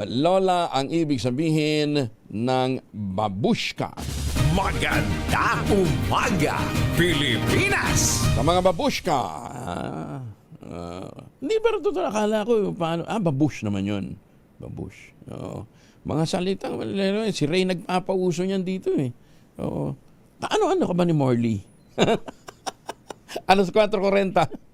Lola ang ibig sabihin ng babushka. Magandang umaga, Pilipinas! Sa mga babushka. Hindi ba ito akala ko, paano? Babush naman yun. Babush. Oo. Mga salitang, si Ray nagpapauso niyan dito eh. Oo. Ano ka ba ni Morley? Alas 4:40.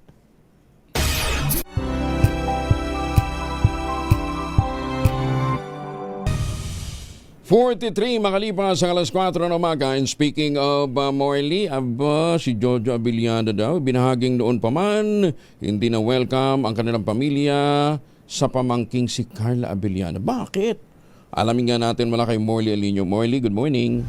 43 makalipas ang alas 4 ng umaga. And speaking of Morley, si Jojo Abiliana daw, binahaging noon pa man, hindi na welcome ang kanilang pamilya sa pamangking si Carla Abiliana. Bakit? Alamin nga natin mula kay Morley Alinio. Morley, good morning.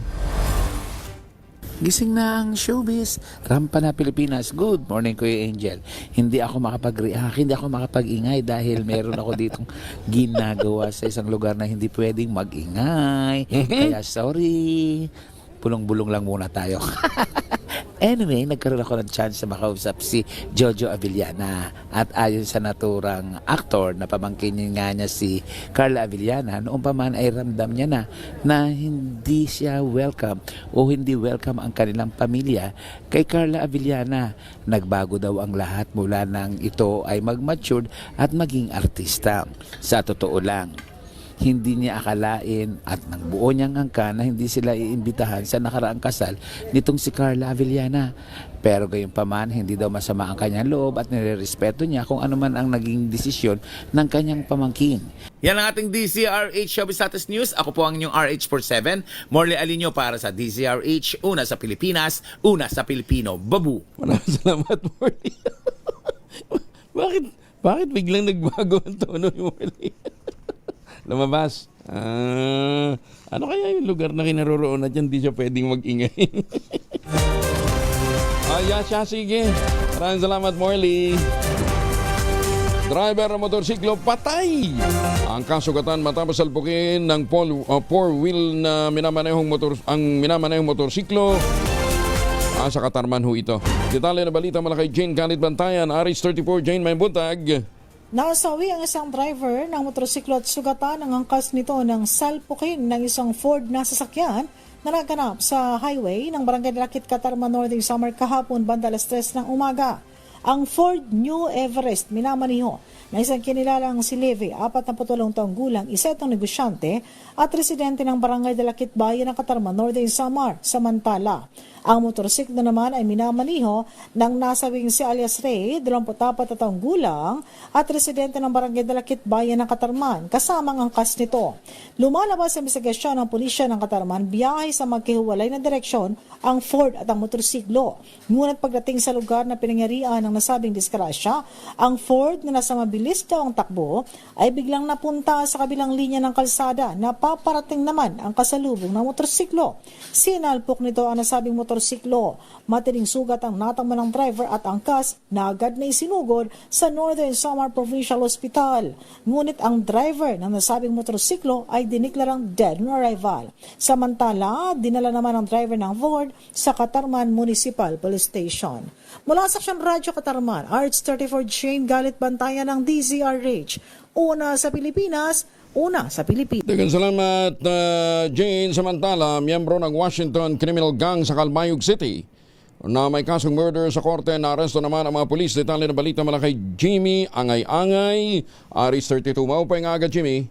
Gising na ang showbiz. Rampa na Pilipinas. Good morning, Kuya Angel. Hindi ako makapag-react, hindi ako makapag-ingay dahil meron ako ditong ginagawa sa isang lugar na hindi pwedeng mag-ingay. Kaya sorry. Bulong-bulong lang muna tayo. Anyway, nagkaroon ako ng chance na makausap si Jojo Abiliana. At ayon sa naturang aktor na pamangkin nga niya si Carla Abiliana, noong pa man ay ramdam niya na hindi siya welcome o hindi welcome ang kanilang pamilya kay Carla Abiliana. Nagbago daw ang lahat mula nang ito ay mag-mature at maging artista. Sa totoo lang, hindi niya akalain at nang buo niyang angka na hindi sila iimbitahan sa nakaraang kasal nitong si Carla Abiliana. Pero gayon pa man, hindi daw masama ang kanyang loob at nirerespeto niya kung ano man ang naging desisyon ng kanyang pamangkin. Yan ang ating DZRH Showbiz Status News. Ako po ang inyong RH47, Morley Alinio para sa DZRH, una sa Pilipinas, una sa Pilipino. Babu! Maraming salamat, Morley. Bakit biglang nagbago ang tono ni Morley? Lumabas. Ano kaya yung lugar na kinaroroon na dyan, di siya pwedeng mag-ingay? Siya, sige. Maraming salamat, Morley. Driver ng motorsiklo patay. Ang kasugatan matapos salpukin ng four-wheel na minamanehong motorsiklo. Sa Katarman ho ito. Detalye na balita mula kay Jane Galit Bantayan, RH34. Jane, may buntag. Nasawi ang isang driver ng motorsiklo at sugatan ang angkas nito ng salpukin ng isang Ford na sasakyan na naganap sa highway ng Barangay Lakit, Katarman, Northern Samar kahapon banda alas 3 ng umaga. Ang Ford New Everest minamaniho na isang kinilalang si Levy, 48 taong gulang, isa itong negosyante at residente ng Barangay Lakit, Bayan ng Katarman, Northern Samar. Samantala, ang motorsiklo naman ay minamaniho ng nasabing si alias Ray, 24 taong gulang at residente ng Barangay Lakit, Bayan ng Katarman, kasama ang angkas nito. Lumalabas sa investigasyon ng pulisya ng Katarman, biyahe sa magkahiwalay na direksyon ang Ford at ang motorsiklo. Ngunit pagdating sa lugar na pinangyarihan ng nasabing disgrasya, ang Ford na nasa mabilis daw ang takbo ay biglang napunta sa kabilang linya ng kalsada na paparating naman ang kasalubong ng motorsiklo. Sinalpok nito ang nasabing motorsiklo. Matining sugat ang natama ng driver at angkas na agad na isinugod sa Northern Samar Provincial Hospital. Ngunit ang driver ng nasabing motorsiklo ay diniklarang dead on arrival. Samantala, dinala naman ang driver ng Ford sa Katarman Municipal Police Station. Mula sa Aksyon Radyo Katarman, RH34 Jane Galit Bantayan ng DZRH. Una sa Pilipinas, una sa Pilipinas. Dagan salamat, Jane. Samantala, miyembro ng Washington Criminal Gang sa Calbayog City na may kasong murder sa korte, na aresto naman ang mga pulis. Detalye na balita mula kay Jimmy Angay-Angay, RH32. Maupay nga agad, Jimmy.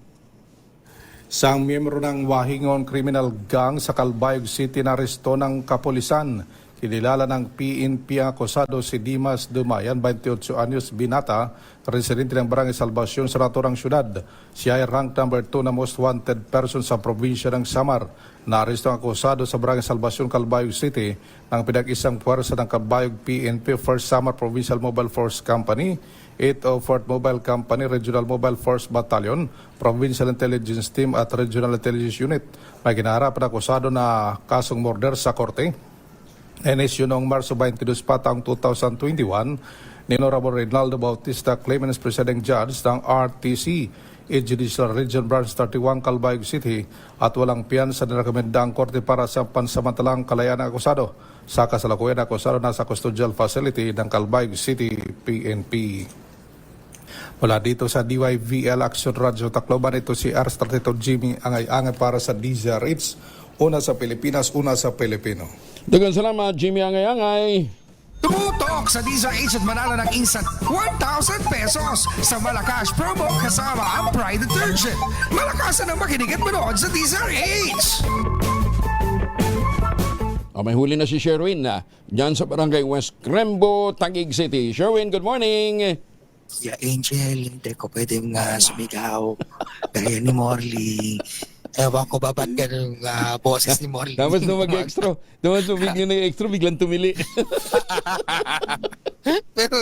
Sang miyembro ng Wahingon Criminal Gang sa Calbayog City na aresto ng kapulisan. Kinilala ng PNP ang akusado si Dimas Dumayan, 28 anyos, binata, residente ng Barangay Salvacion sa naturang syudad. Siya ay rank number 2 na most wanted person sa probinsya ng Samar. Naaresto ang akusado sa Barangay Salvacion, Calbayog City ng pinag-isang puwersa ng Calbayog PNP 1st Samar Provincial Mobile Force Company, 804th Mobile Company, Regional Mobile Force Battalion, Provincial Intelligence Team at Regional Intelligence Unit. May ginaharap na akusado na kasong murder sa korte. Inisyu noong Marso 22 pa taong 2021 ni Honorable Reynaldo Bautista Clemens, Presiding Judge ng RTC Judicial Region Branch 31, Calbayog City, at walang piyansa na rekomenda ang korte para sa pansamantalang kalayaan ng akusado. Sa kasalukuyan, akusado nasa custodial facility ng Calbayog City PNP. Wala dito sa DYVL Action Radio Tacloban, ito si R32 Jimmy Angay-Angay para sa DZRH. Una sa Pilipinas, una sa Pilipino. Dagan salamat, Jimmy Angay-Angay. Tumutok sa DZRH at manalo ng instant 1,000 pesos sa Malakas promo kasama ang Pride Detergent. Malakasan ang makinig at manood sa DZRH! May huli na si Sherwin na dyan sa Barangay West Crembo, Taguig City. Sherwin, good morning. Yeah, Angel, hindi ko pwedeng sumigaw. Gaya ni Morley. Ewan ko ba ba't ganun boses ni Morley? Tapos na mag-extra. Tapos bigyan ng extra, biglang tumili. Pero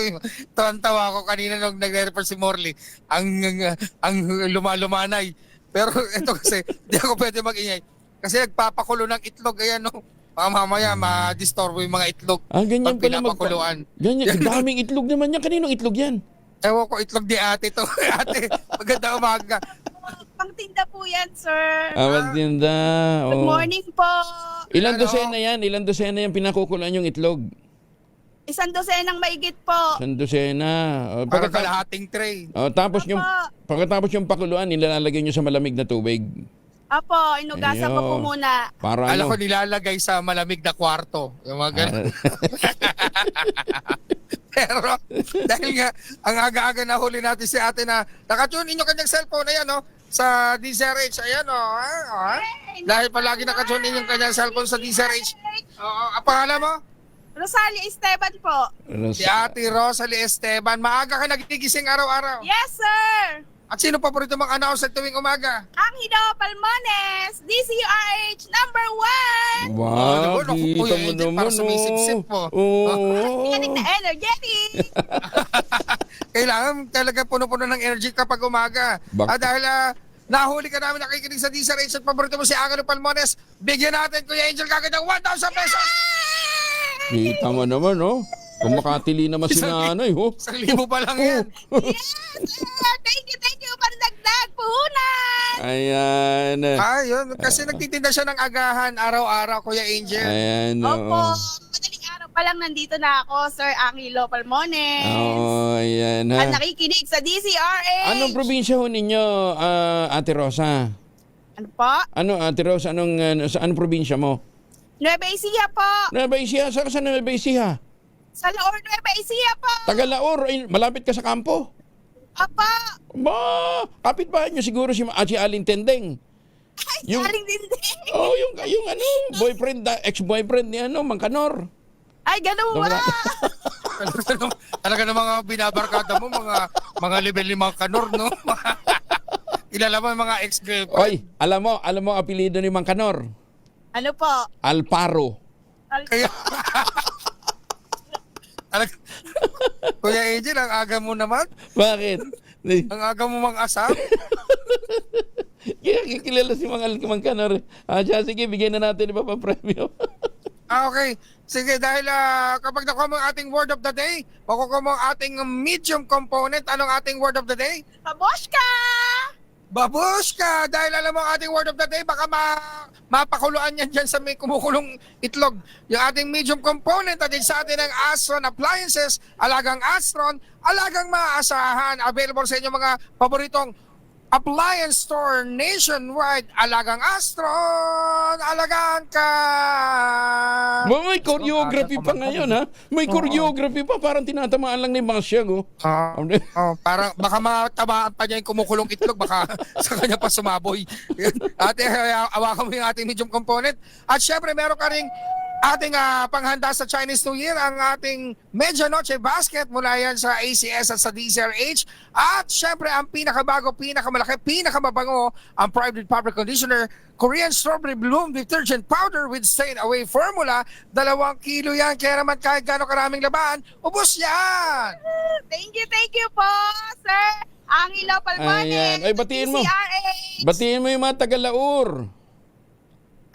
tawa ko kanina nung nagre-refer si Morley. Ang lumalumanay. Pero ito kasi, hindi ako pwede mag-ingay. Kasi nagpapakulo ng itlog. Ayan, no? Mamaya, ma-disturbo yung mga itlog. Ganyan pag pala pinapakuluan. Ganyan, daming itlog naman yan. Kaninong itlog yan? Ewan ko, itlog ni ate to. Ate, maganda umaga. Pangtinda po yan, sir. Tinda. Good morning po. Ilan dosena yan? Ilan dosena yan pinakukulan yung itlog? 1 dosenang maigit po. 1 dosena. Para kalahating tray. Tapos pagkatapos yung pakuluan, nilalagay nyo sa malamig na tubig. Apo, inugasan ko po muna. Para Alam ko nilalagay sa malamig na kwarto. Yung mga ganun. Pero dahil nga ang aga-aga na huli natin si ate na nakatune in yung kanyang cellphone, ayan no, sa DZRH, ayan o. Dahil palagi nakatune in yung kanyang cellphone sa DZRH. Ang pangalan mo? Rosalie Esteban po. Si ate Rosalie Esteban. Maaga ka nagigising araw-araw. Yes, sir. At sino paborito mong announcer tuwing umaga? Angelo Palmones, DCRH number 1. Wow, kita mo naman, sumisip-sip po. Energetic na energetic. Kailangan talaga puno-puno ng energy kapag umaga. Dahil nahuli ka namin nakikinig sa DZRH at paborito mo si Angelo Palmones, bigyan natin Kuya Angel kagad ng 1,000 pesos. Kita mo naman, no? Kumakatili naman si nanay, ho. 1,000 pa lang yan. Yes, sir. Thank you. Pandagdag puhunan. Ayan. Yun. Kasi nagtitinda siya ng agahan araw-araw, Kuya Angel. Ayan, Opo. Madaling araw pa lang nandito na ako, Sir Angelo Palmones. Ayan, ha. At nakikinig sa DCRH. Anong probinsya ho ninyo, Ate Rosa? Ano po? Ate Rosa, anong probinsya mo? Nueva Ecija po. Nueva Ecija? Saan ka sa Nueva Ecija? Sa Laor, Nueva Ecija po. Taga Laor, malapit ka sa kampo. Apa. Kapitbahay nyo siguro si Aling Tendeng. Ay, Aling Tendeng. Yung boyfriend, ex-boyfriend ni Mangkanor. Ay, ganun ba? Talaga ng mga binabarkada mo, mga level ni Mangkanor, no? Kilala mo yung mga ex-girlfriend. Oy, alam mo apelyido ni Mangkanor? Ano po? Alparo. Kaya... Kuya Angel, ang aga mo naman. Bakit? Ang aga mo mang-asam. Kilala si Mangkanor. Sige, bigyan na natin iba pang premyo. Okay. Sige, dahil kapag nakuha mo ang ating word of the day, makukuha mo ang ating medium component. Anong ating word of the day? Babushka! Babushka! Dahil alam mo ang ating word of the day, baka mapakuluan yan dyan sa may kumukulong itlog. Yung ating medium component at sa atin ng Astron Appliances, alagang Astron, alagang maaasahan. Available sa inyo mga paboritong appliance store nationwide. Alagang Astron, alagaan ka! May choreography pa ngayon, ha? May choreography pa, parang tinatamaan lang ni Masyag, oh. Parang baka matamaan pa niya yung kumukulong itlog, baka sa kanya pa sumaboy. Ate, awakan mo yung ating medium component. At syempre, meron ka ring ating panghanda sa Chinese New Year, ang ating Medianoche Basket mula yan sa ACS at sa DZRH. At syempre, ang pinakabago, pinakamalaki, pinakamabango, ang Private Fabric Conditioner, Korean Strawberry Bloom Detergent Powder with Stain Away Formula. 2 kilo yan, kaya naman kahit gano'ng karaming labahan, ubos yan! Thank you po, Sir Angelo Palmones. Ayan. Ay, batiin mo. DCRH. Batiin mo yung mga taga-Laor.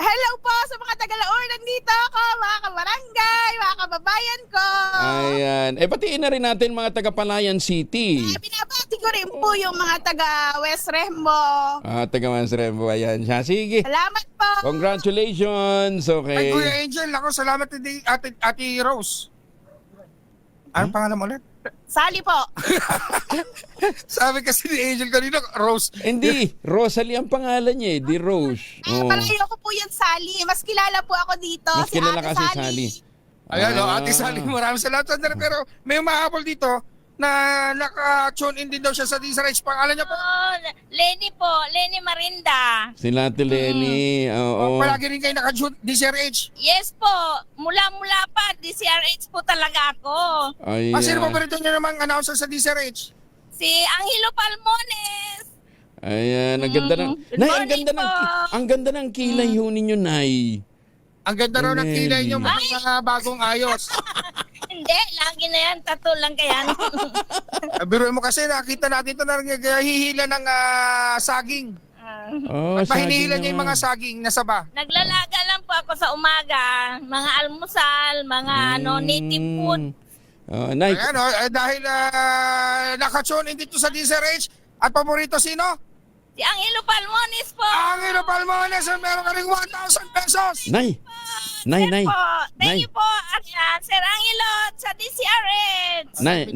Hello po sa mga taga-Laur. Nandito ako, mga kabarangay, mga kababayan ko. Ayan. Batiin na rin natin mga taga-Palayan City. Binabati ko rin po yung mga taga-West Rembo. Taga Mansrembo. Ayan siya. Sige. Salamat po. Congratulations. Ay, Okay. Kuya Angel, ako salamat din Ate Rose. Anong pangalan mo ulit? Sally po. Sabi kasi ni Angel kanina, Rose. Hindi. Rosalie ang pangalan niya eh. Di Rose. Oh. Palayo ko po yung Sally. Mas kilala po ako dito. Mas si kilala Ate kasi Sally. Sally. Ayan, Ate Sally, maraming salamat. Pero may umahabol dito na naka-tune in din daw siya sa DZRH. Pangalan niya po? Lenny po. Lenny Marinda. Sila Ate Lenny. Oo. Palagi rin kayo naka-tune DZRH. Yes po. Mula pa. DCRH po talaga ako. Ayan. Sino paborito niyo namang announcer sa DZRH? Si Angelo Palmones. Ayan. Ang ganda ng... Nay, ang ganda ng kilay ho ninyo, Nay. Ang ganda raw ng kilay niyo, mga bagong ayos. Hindi, lagi na yan. Tattoo lang kaya. Biruin mo kasi, nakita natin ito na hihila ng saging. Oh, At saging hinihila niya yung naman. mga saging na saba. Naglalaga lang po ako sa umaga. Mga almusal, mga native food. Nay, Ayan, dahil naka-tune in dito sa DZRH. At paborito sino? Si Angelo Palmones po. Angelo Palmones, meron ka ring 1,000 pesos. Nay. Nay. Thank you po, Sir Angelo, sa DCRH. Nay,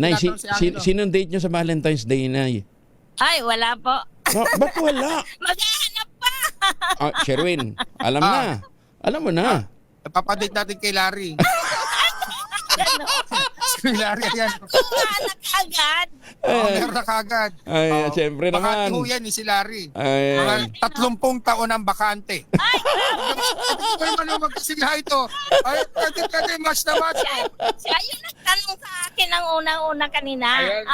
sinong date nyo sa Valentine's Day, Nay? Ay, wala po. Ba't wala? Maghahanap pa. Sherwin, alam na. Alam mo na. Papadate natin kay Larry. Si Larry, ayan. Anak agad. Meron na kagad. Ay, siyempre naman. Bakante ho yan, si Larry. Ayan. Mga 30 taon ang bakante. Ay, ano magkasigahay ito? Ay, pwede match na match. Siya yung nagtanong sa akin ang unang-una kanina. Ayan.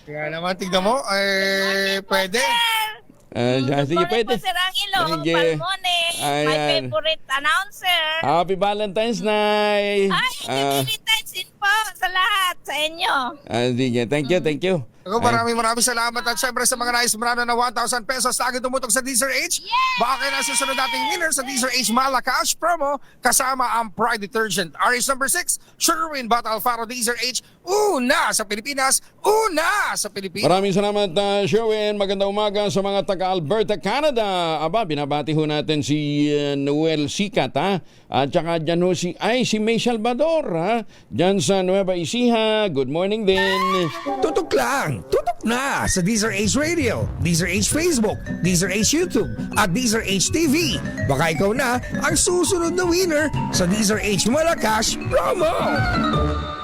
Kaya naman, tignan mo, pwede. Sige, pwede. Sir Angelo Sige. Palmones, my Ayan. favorite announcer. Happy Valentine's Night! Ay, Valentine's din po sa lahat, sa inyo. Sige, thank you. Ako, maraming salamat at syempre sa mga nais manalo na 1,000 pesos lagi tumutok sa DZRH. Baka kayo na susunod nating winner sa DZRH Malacash promo kasama ang Pride Detergent. RS number 6, Sugarwin Bat Alfaro DZRH. Una sa Pilipinas, una sa Pilipinas. Maraming salamat, Sherwin. Magandang umaga sa mga taga-Alberta, Canada. Aba, binabati ho natin si Noel Sikat, ha? At saka dyan ho si May Salvador, ha? Dyan sa Nueva Ecija. Good morning din. Tutok lang! Tutok na sa DZRH Radio, DZRH Facebook, DZRH YouTube, at DZRH TV. Baka ikaw na ang susunod na winner sa DZRH Malacash promo!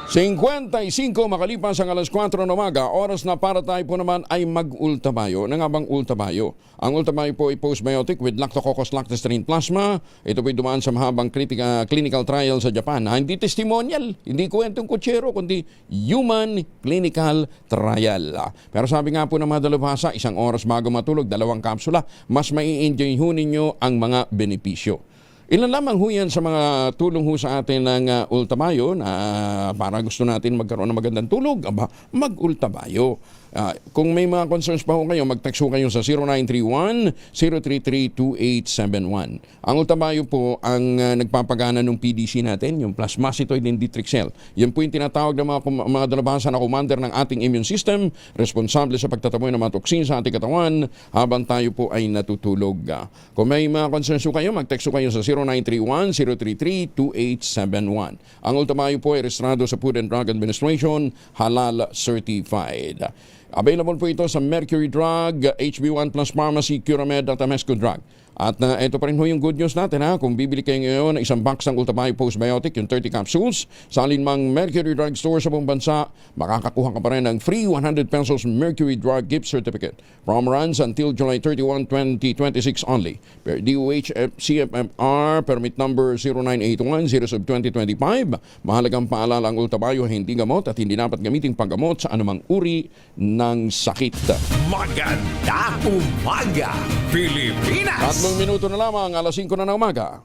55 makalipas ang alas 4 ng umaga, oras na para tayo po naman ay mag-ultamayo. Ano nga bang ultamayo? Ang ultamayo po ay postbiotic with Lactococcus lactosterine plasma. Ito po ay dumaan sa mahabang clinical trial sa Japan. Hindi testimonial, hindi kwentong kutsero, kundi human clinical trial. Pero sabi nga po ng mga dalubhasa, 1 oras bago matulog, 2 kapsula, mas mai-enjoy ho ninyo ang mga benepisyo. Ilan lamang ho yan sa mga tulong ho sa atin ng Ultamayo na para gusto natin magkaroon ng magandang tulog, mag-Ultamayo. Kung may mga concerns pa ho kayo, mag-text ho kayo sa 0931-033-2871. Ang Ultamayo po ang nagpapagana ng PDC natin, yung plasmacetoid inditrixel. Yan po yung tinatawag ng mga dalabhasa na commander ng ating immune system, responsable sa pagtataboy ng mga toxin sa ating katawan habang tayo po ay natutulog. Kung may mga concerns ho kayo, mag-text ho kayo sa 0931-033-2871. Ang Ultamayo po ay registrado sa Food and Drug Administration, halal certified. Available po ito sa Mercury Drug, HB1 Plus Pharmacy, Curamed at Amesco Drug. At ito pa rin ho yung good news natin, ha. Kung bibili kayo ngayon ng 1 box ng Ultamayo Postbiotic, yung 30 capsules, sa alinmang Mercury Drug Store sa buong bansa, makakakuha ka pa rin ng free 100 pesos Mercury Drug Gift Certificate. From runs until July 31, 2026 only. Per DOH CFMR Permit Number 0981-0/2025. Mahalagang paalala ang Ultamayo hindi gamot at hindi dapat gamitin panggamot sa anumang uri ng sakit. Maganda umaga, Pilipinas! 3 minuto na lamang, alas 5 na ng umaga.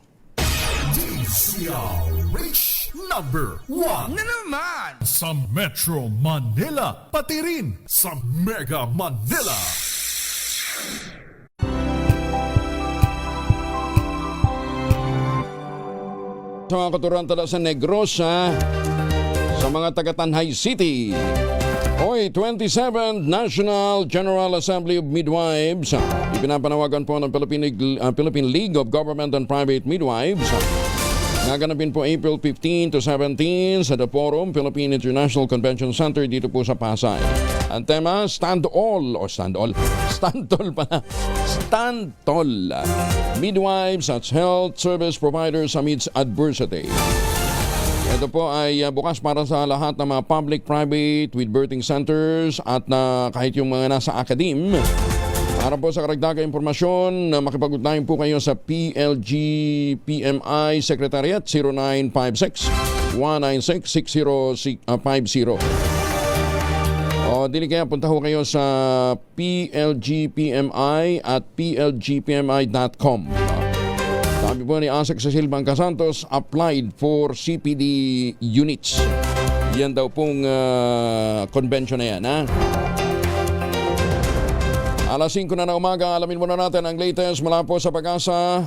DZRH number 1 Na naman! sa Metro Manila, pati rin sa Mega Manila. sa mga katurantala sa Negrosa, sa mga taga-Tanhay City. Hoy, 27th National General Assembly of Midwives. Ipinapanawagan po ng Philippine League of Government and Private Midwives. Naganapin po April 15 to 17 sa The Forum, Philippine International Convention Center dito po sa Pasay. Ang tema, Stand Tall. Midwives as health service providers amidst adversity. Ito po ay bukas para sa lahat ng mga public, private, with birthing centers at kahit yung mga nasa academe. Para po sa karagdagang impormasyon, makipag-ugnayan po kayo sa PLG-PMI Secretariat 0956-196-6050. O dili kaya punta ho kayo sa PLG-PMI at plgpmi.com. Sabi po ni Asek Cecil Bangcasantos, applied for CPD units. Yan daw pong convention na yan, ha? Alas 5 na umaga, alamin muna natin ang latest mula po sa Pag-asa.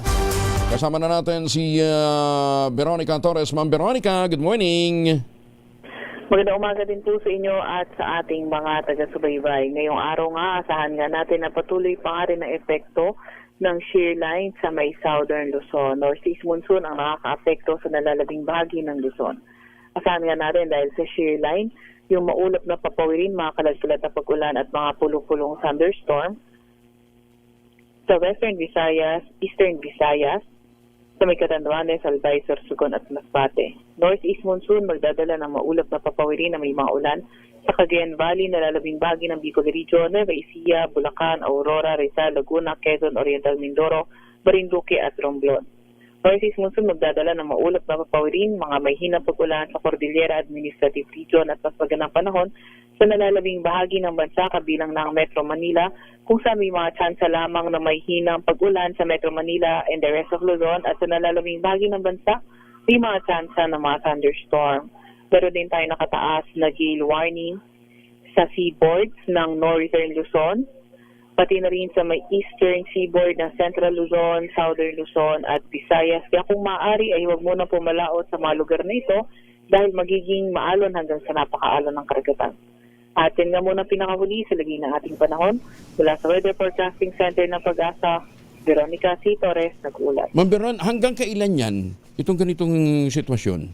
Kasama na natin si Veronica Torres. Ma'am Veronica, good morning. Magandang umaga din po sa inyo at sa ating mga taga-subaybay. Ngayong araw nga, asahan nga natin na patuloy pa nga rin ang epekto ng shear line sa may southern Luzon. Northeast monsoon ang nakaka-apekto sa nalalabing bahagi ng Luzon. Asahan nga natin dahil sa shear line, yung maulap na papawirin, mga kalat-kalat na pag-ulan at mga pulong-pulong thunderstorm sa Western Visayas, Eastern Visayas, sa may Catanduanes, Albay, Sorsogon at Masbate. Northeast monsoon magdadala ng maulap na papawirin na may mga ulan sa Cagayan Valley, nalalabing bahagi ng Bicol Region, Nueva Ecija, Bulacan, Aurora, Rizal, Laguna, Quezon, Oriental Mindoro, Marinduque at Romblon. Northeast monsoon magdadala ng maulap na papawirin, mga may hinang pag-ulan sa Cordillera Administrative Region at mas magandang panahon sa nalalabing bahagi ng bansa kabilang ng Metro Manila, kung saan may mga tsansa lamang na may hinang pag-ulan sa Metro Manila and the rest of Luzon, at sa nalalabing bahagi ng bansa, may mga tsansa ng mga thunderstorm. Pero din tayo nakataas na gale warning sa seaboards ng Northern Luzon, pati na rin sa may eastern seaboard ng Central Luzon, Southern Luzon at Visayas. Kaya kung maaari ay huwag muna pumalaot sa mga lugar na ito dahil magiging maalon hanggang sa napakaalon ng karagatan. At yan nga muna pinakahuli sa lagi ng ating panahon. Mula sa Weather Forecasting Center ng Pag-asa, Veronica C. Torres, nag-ulat. Ma'am Veron, hanggang kailan yan itong ganitong sitwasyon?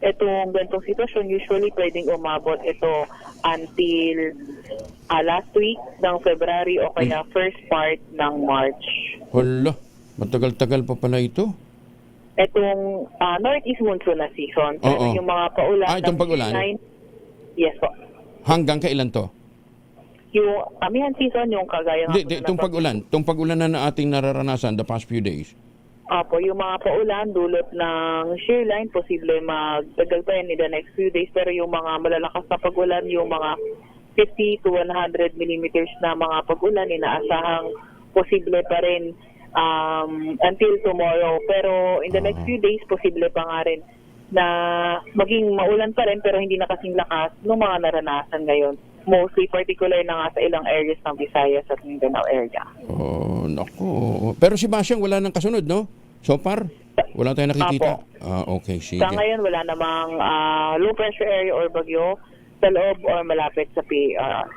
Itong ganitong sitwasyon, usually pwedeng umabot ito until last week ng February o kaya first part ng March. Hala, matagal-tagal pa pala ito. Itong northeast monsoon na season. Pero Oo. yung mga paulan. Itong pag-ulan? Yes po. Hanggang kailan to? Yung amihan season, yung kagaya nga Hindi, itong pag-ulan. Itong pag-ulan na ating nararanasan the past few days. Opo, yung mga paulan dulot ng shear line, posible magdagal pa yan in the next few days. Pero yung mga malalakas na pag-ulan, yung mga 50 to 100 millimeters na mga pag-ulan, inaasahang posible pa rin until tomorrow. Pero in the next few days, posible pa nga rin na maging maulan pa rin pero hindi na kasing lakas ng mga naranasan ngayon. Mostly particular na nga sa ilang areas ng Visayas at Mindanao area. Oh, naku. Pero si Basyang wala nang kasunod, no? So far, wala tayong nakikita. Okay, sige. Sa ngayon, wala namang low pressure area or bagyo sa loob or malapit sa PAR.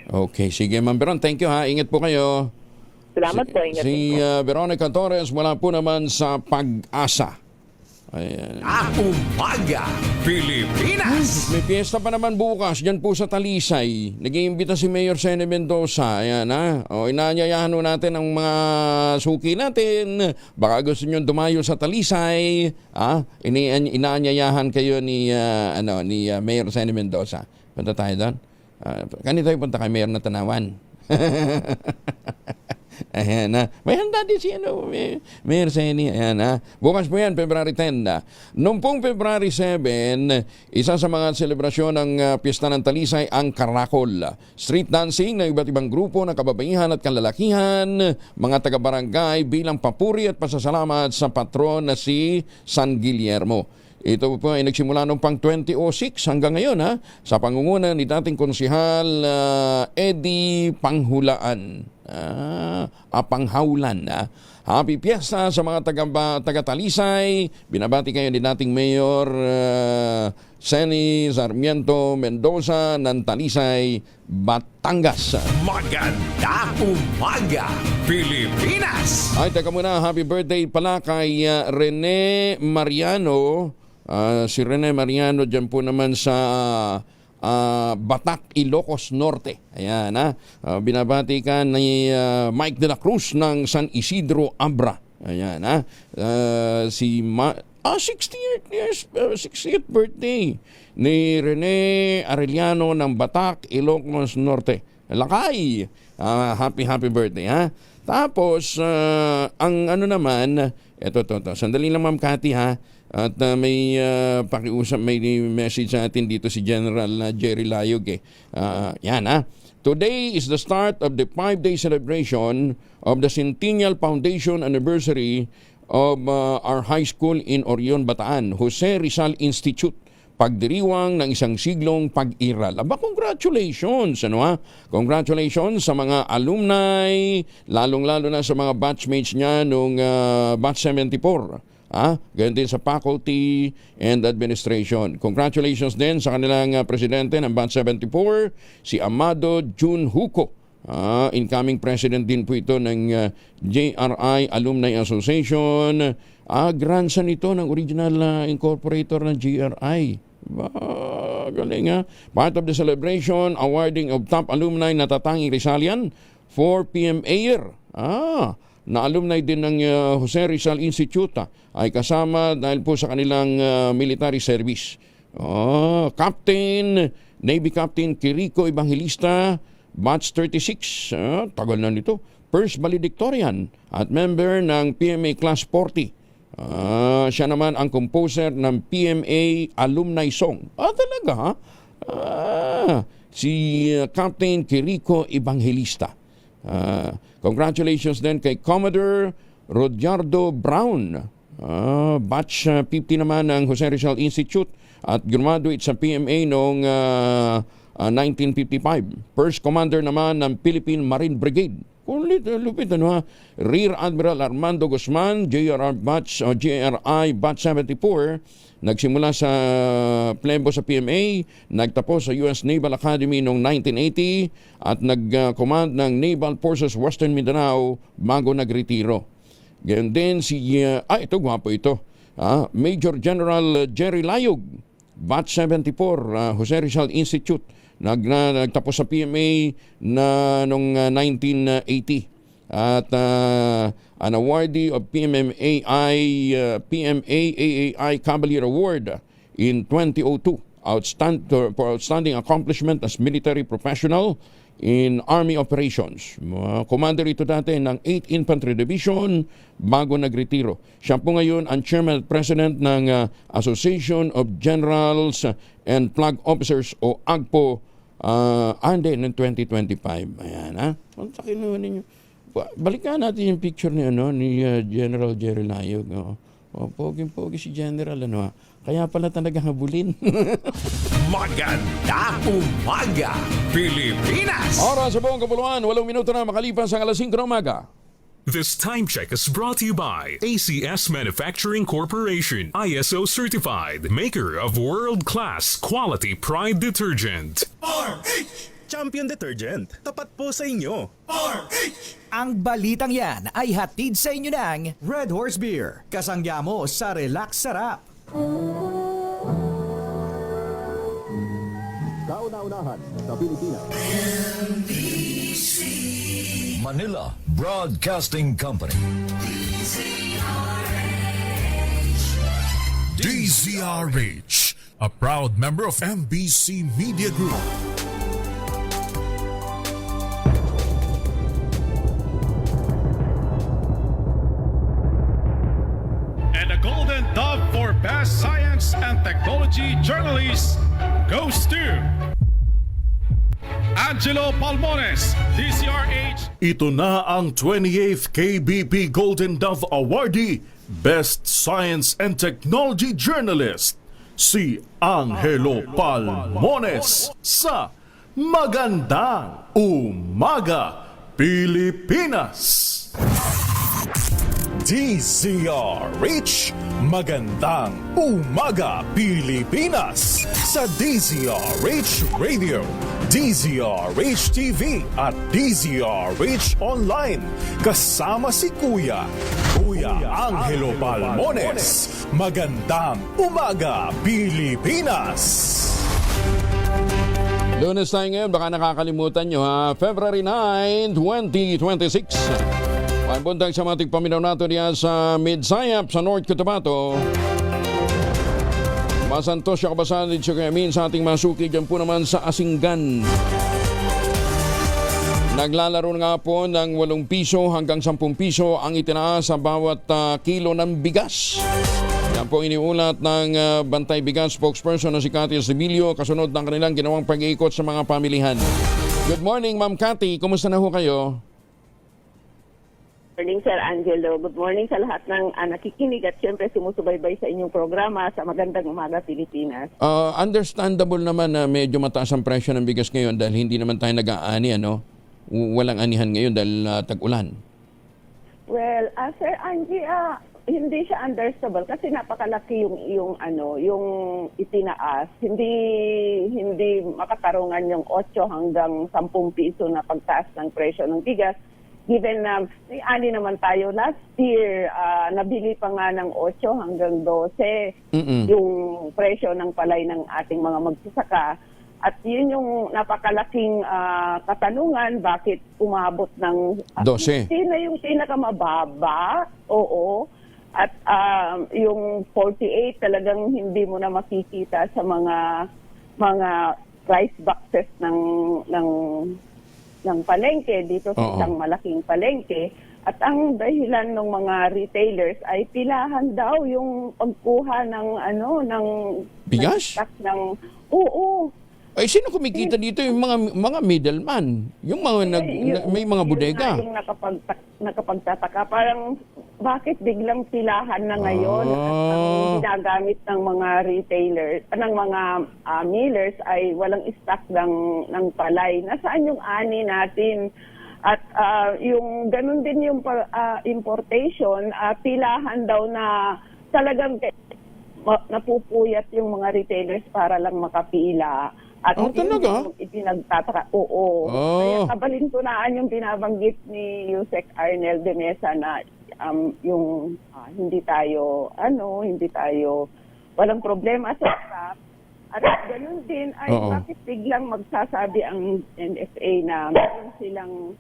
Okay, sige Ma'am Veron, thank you ha. Ingat po kayo. Salamat po, ingat Si po. Veronica Torres mula po naman sa Pag-asa. Ayan. Umaga, Pilipinas! May piyesta pa naman bukas dyan po sa Talisay. Nag-iimbita si Mayor Sene Mendoza. Ayan ha. O, inaanyayahan ho natin ang mga suki natin. Baka gusto nyo dumayo sa Talisay. Inaanyayahan kayo ni Mayor Sene Mendoza. Punta tayo doon. Kanina tayo punta kay Mayor na Tanawan. Ayan na. May handa din si Mayor Seni. Ayan na. Bukas po yan, February 10 na. Noong pong February 7, isa sa mga selebrasyon ng Piyesta ng Talisay ang Karakol. Street dancing ng iba't ibang grupo ng kababaihan at kalalakihan, mga taga-barangay bilang papuri at pasasalamat sa patron na si San Guillermo. Ito po ay nagsimula noong pang 2006 hanggang ngayon sa pangunguna ni dating konsihal Eddie Panghulaan. Panghaulan. Happy Fiesta sa mga taga-Talisay. Binabati kayo ni dating Mayor Seni Sarmiento Mendoza ng Talisay, Batangas. Maganda umaga, Pilipinas! Ay, teka muna, happy birthday pala kay Rene Mariano. Si Rene Mariano dyan po naman sa Batak, Ilocos Norte. Ayan, binabati ka ni Mike de la Cruz ng San Isidro, Abra. Ayan, 60th birthday ni Rene Arellano ng Batak, Ilocos Norte. Lakay! Happy birthday, Tapos, ang ano naman, eto, sandali lang Ma'am Cathy, at may pakiusap, may message sa atin dito si General Jerry Layog. Today is the start of the 5-day celebration of the Centennial Foundation Anniversary of our high school in Orion, Bataan, Jose Rizal Institute. Pagdiriwang ng isang siglong pag-iral. Congratulations! Congratulations sa mga alumni, lalong-lalo na sa mga batchmates niya nung batch 74. Ganyan din sa faculty and administration. Congratulations din sa kanilang presidente ng batch 74, si Amado Jun Huco. Incoming president din po ito ng JRI Alumni Association. Grandson ito ng original incorporator ng JRI. Galing Part of the celebration, awarding of top alumni na tatanging Rizalian, 4 PMA year. Na alumni din ng Jose Rizal Institute ay kasama dahil po sa kanilang military service. Captain, Navy Captain Quirico Evangelista, batch 36, tagal na nito. First valedictorian at member ng PMA Class 40. Siya naman ang composer ng PMA Alumni Song. Talaga si Captain Quirico Evangelista. Congratulations din kay Commodore Rodyardo Brown, batch 50 naman ng Jose Rizal Institute at graduate sa PMA noong 1955. First commander naman ng Philippine Marine Brigade. Lupit Rear Admiral Armando Guzman, JRI batch 74, nagsimula sa Plembo sa PMA, nagtapos sa US Naval Academy noong 1980 at nag-command ng Naval Forces Western Mindanao bago nagretiro. Ganyan din si ito gwapo ito. Major General Jerry Layog, batch 74, Jose Rizal Institute. Nagtapos sa PMA na noong 1980 at an awardee of PMA-AAI Cavalier Award in 2002 for outstanding accomplishment as military professional in Army Operations. Commander ito dati ng 8th Infantry Division bago nagretiro. Siya po ngayon ang Chairman at President ng Association of Generals and Flag Officers o AGPO ng 2025. Ayan, Ang takin naman ninyo. Balikan natin yung picture ni General Jerry Layog. Poging-pogi si General. Kaya pala talaga habulin. Maganda umaga, Pilipinas! Oras sa buong kapuluan, 8 minuto na makalipas ang alas 5 ng umaga. This time check is brought to you by ACS Manufacturing Corporation, ISO certified, maker of world-class quality Pride detergent. RH! Champion Detergent, tapat po sa inyo. RH! Ang balitang yan ay hatid sa inyo ng Red Horse Beer. Kasangga mo sa relax sarap. Kauna-unahan sa Pilipinas. Manila Broadcasting Company. DZRH, a proud member of MBC Media Group. And the Golden Dove for Best Science and Technology Journalist goes to Angelo Palmones, DZRH. Ito na ang 28th KBP Golden Dove Awardee Best Science and Technology Journalist, si Angelo Palmones sa Magandang Umaga, Pilipinas! DZRH, Magandang Umaga, Pilipinas sa DZRH Radio, DZRH TV at DZRH Online. Kasama si Kuya Angelo Palmones. Magandang Umaga, Pilipinas! Lunes tayo ngayon, baka nakakalimutan nyo ha. February 9, 2026. Pagbuntag sa mating paminaw nato diyan sa Midsayap sa North Cotabato. Masantos siya kabasan din siya kayamin sa ating masuki dyan po naman sa Asinggan. Naglalaro nga po ng 8 piso hanggang 10 piso ang itinaas sa bawat kilo ng bigas. Yan po iniulat ng Bantay Bigas spokesperson na si Cathy Sibilio kasunod ng kanilang ginawang pag-iikot sa mga pamilihan. Good morning, Ma'am Cathy. Kumusta na ho kayo? Good morning, Sir Angelo. Good morning sa lahat ng nakikinig at siyempre sumusubaybay sa inyong programa sa Magandang Umaga, Pilipinas. Understandable naman na medyo mataas ang presyo ng bigas ngayon dahil hindi naman tayo nag-aani, ano? Walang anihan ngayon dahil tag-ulan. Well, Sir Angie, hindi siya understandable kasi napakalaki yung itinaas. Hindi makatarungan yung 8 hanggang 10 piso na pagtaas ng presyo ng bigas. Given na may ani naman tayo last year, nabili pa nga ng 8 hanggang 12 yung presyo ng palay ng ating mga magsasaka. At yun yung napakalaking katanungan, bakit umabot ng 12? Sino yung pinakamababa? Oo. At yung 48 talagang hindi mo na makikita sa mga rice boxes ng palengke dito sa isang malaking palengke. At ang dahilan ng mga retailers ay pilahan daw yung pagkuha ng bigas? Oo. Ay, sino kumikita dito? Yung mga middleman. Yung mga may mga bodega. Yung nakapagtataka. Parang bakit biglang pilahan na ngayon at ang ginagamit ng mga retailers, ng mga millers ay walang stock ng palay. Nasaan yung ani natin? At yung ganun din yung importation, pilahan daw na talagang napupuyat yung mga retailers para lang makapila. At talaga? Ipinagtataka. Oo. Kaya kabalintunaan yung binabanggit ni Yusek Arnel de Mesa na yung hindi tayo walang problema sa stock. At ganun din ay bakit biglang magsasabi ang NFA na meron silang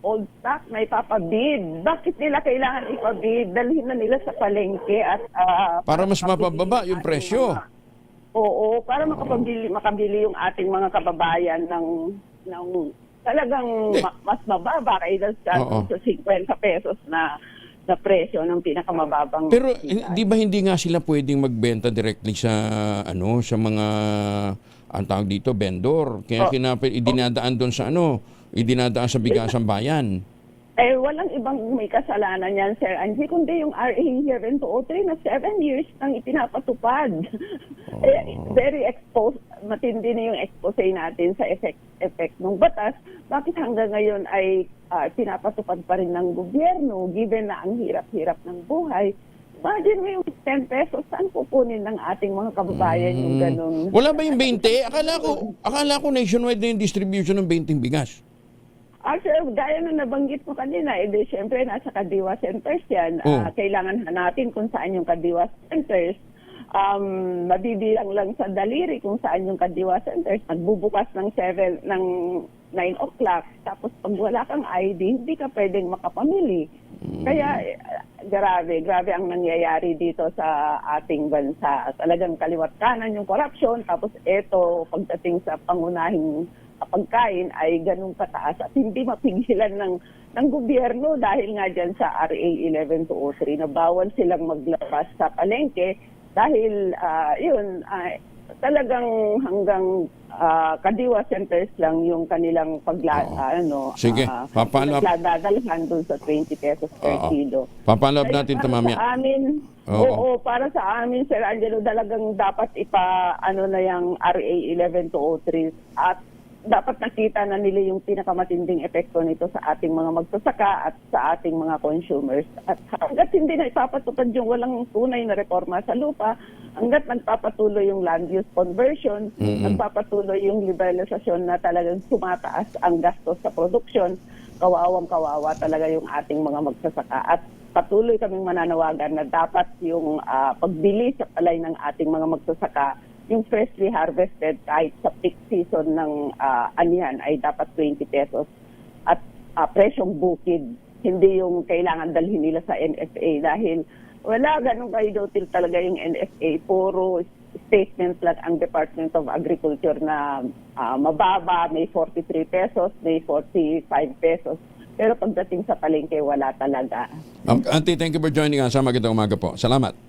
old stock na ipapabid. Bakit nila kailangan ipabid? Dalhin na nila sa palengke at para mas mapababa yung presyo. Oo, para makabili yung ating mga kababayan ng talagang mas mababa kaysa sa 50 pesos na presyo ng pinakamababang. Pero di ba hindi nga sila pwedeng magbenta directly sa sa mga ang tawag dito vendor? Kaya idinadaan doon sa idinadaan sa bigasang bayan. Walang ibang may kasalanan yan, Sir Angie, kundi yung RA 7203 na 7 years nang ipinapatupad. Very exposed, matindi na yung expose natin sa effect ng batas. Bakit hanggang ngayon ay pinapatupad pa rin ng gobyerno, given na ang hirap-hirap ng buhay? Imagine mo yung 10 pesos, saan pupunin ng ating mga kababayan yung ganun? Wala ba yung 20? Akala ko nationwide na yung distribution ng 20 bigas. Actually, gaya na nabanggit mo kanina, siyempre nasa Kadiwa Centers yan. Kailangan natin kung saan yung Kadiwa Centers. Mabibilang lang sa daliri kung saan yung Kadiwa Centers. Magbubukas ng 9 o'clock. Tapos pag wala kang ID, hindi ka pwedeng makapamili. Kaya grabe ang nangyayari dito sa ating bansa. Talagang kaliwat kanan yung corruption. Tapos pagdating sa pangunahing pagkain ay ganun kataas at hindi mapigilan ng gobyerno dahil nga dyan sa RA 11203 na bawal silang maglabas sa palengke dahil talagang hanggang Kadiwa centers lang yung kanilang Sige, dadalhan doon sa 20 pesos per kilo. Papalab natin ito mamaya. Sa amin, oo, para sa amin, Sir Angelo, talagang dapat na yung RA 11203 at dapat nakita na nila yung pinakamatinding epekto nito sa ating mga magsasaka at sa ating mga consumers. At hanggat hindi na ipapatupad yung walang tunay na reforma sa lupa, hanggat nagpapatuloy yung land use conversion, nagpapatuloy yung liberalisasyon na talagang tumataas ang gastos sa produksyon, kawawang-kawawa talaga yung ating mga magsasaka. At patuloy kaming mananawagan na dapat yung pagbili sa palay ng ating mga magsasaka, yung freshly harvested kahit sa peak season ng anihan ay dapat 20 pesos at presyong bukid. Hindi yung kailangan dalhin nila sa NFA dahil wala ganun kaidotil talaga yung NFA. Puro statement lang ang Department of Agriculture na mababa, may 43 pesos, may 45 pesos. Pero pagdating sa palengke, wala talaga. Auntie, thank you for joining us. Magandang umaga po. Salamat.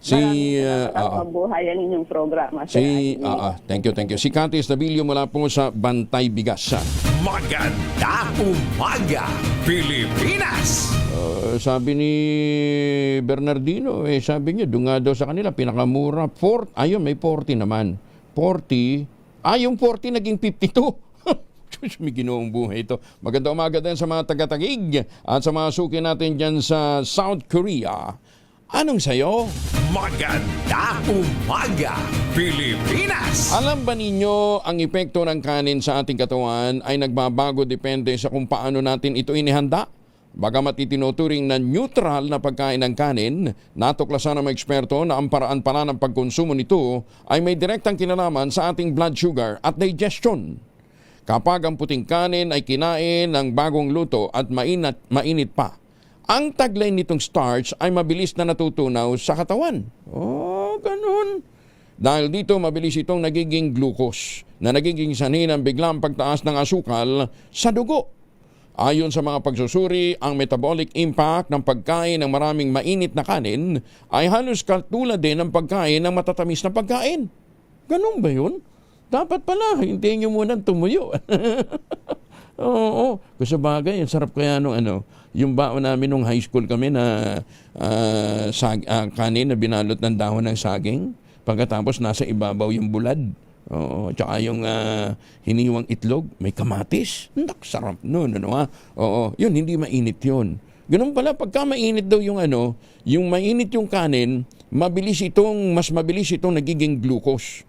Mabuhay ang inyong programa. Thank you. Si Cathy Estabilio mula po sa Bantay Bigas. Magandang umaga, Pilipinas! Sabi ni Bernardino, sabi niya, doon nga daw sa kanila, pinakamura. Ayun, may 40 naman. 40, yung 40 naging 52. May ginoong buhay ito. Magandang umaga din sa mga taga-Tagig at sa mga suki natin dyan sa South Korea. Anong sayo? Magandang umaga, Pilipinas! Alam ba ninyo ang epekto ng kanin sa ating katawan ay nagbabago depende sa kung paano natin ito inihanda? Bagamat itinuturing na neutral na pagkain ng kanin, natuklasan ng mga eksperto na ang paraan pala ng pagkonsumo nito ay may direktang kinalaman sa ating blood sugar at digestion. Kapag ang puting kanin ay kinain ng bagong luto at mainit pa, ang taglay nitong starch ay mabilis na natutunaw sa katawan. Ganun. Dahil dito mabilis itong nagiging glucose na nagiging sanhi ng biglang pagtaas ng asukal sa dugo. Ayon sa mga pagsusuri, ang metabolic impact ng pagkain ng maraming mainit na kanin ay halos katulad din ng pagkain ng matatamis na pagkain. Ganun ba yun? Dapat pala, hintayin nyo muna tumuyo. Oo. Kasi bagay, ang sarap kaya nung yung baon namin nung high school kami na kanin na binalot ng dahon ng saging. Pagkatapos nasa ibabaw yung bulad. Oo, tsaka yung hiniwang itlog, may kamatis. Sarap nun, Oo, yun, hindi mainit yun. Ganun pala, pagka mainit daw yung yung mainit yung kanin, mas mabilis itong nagiging glucose.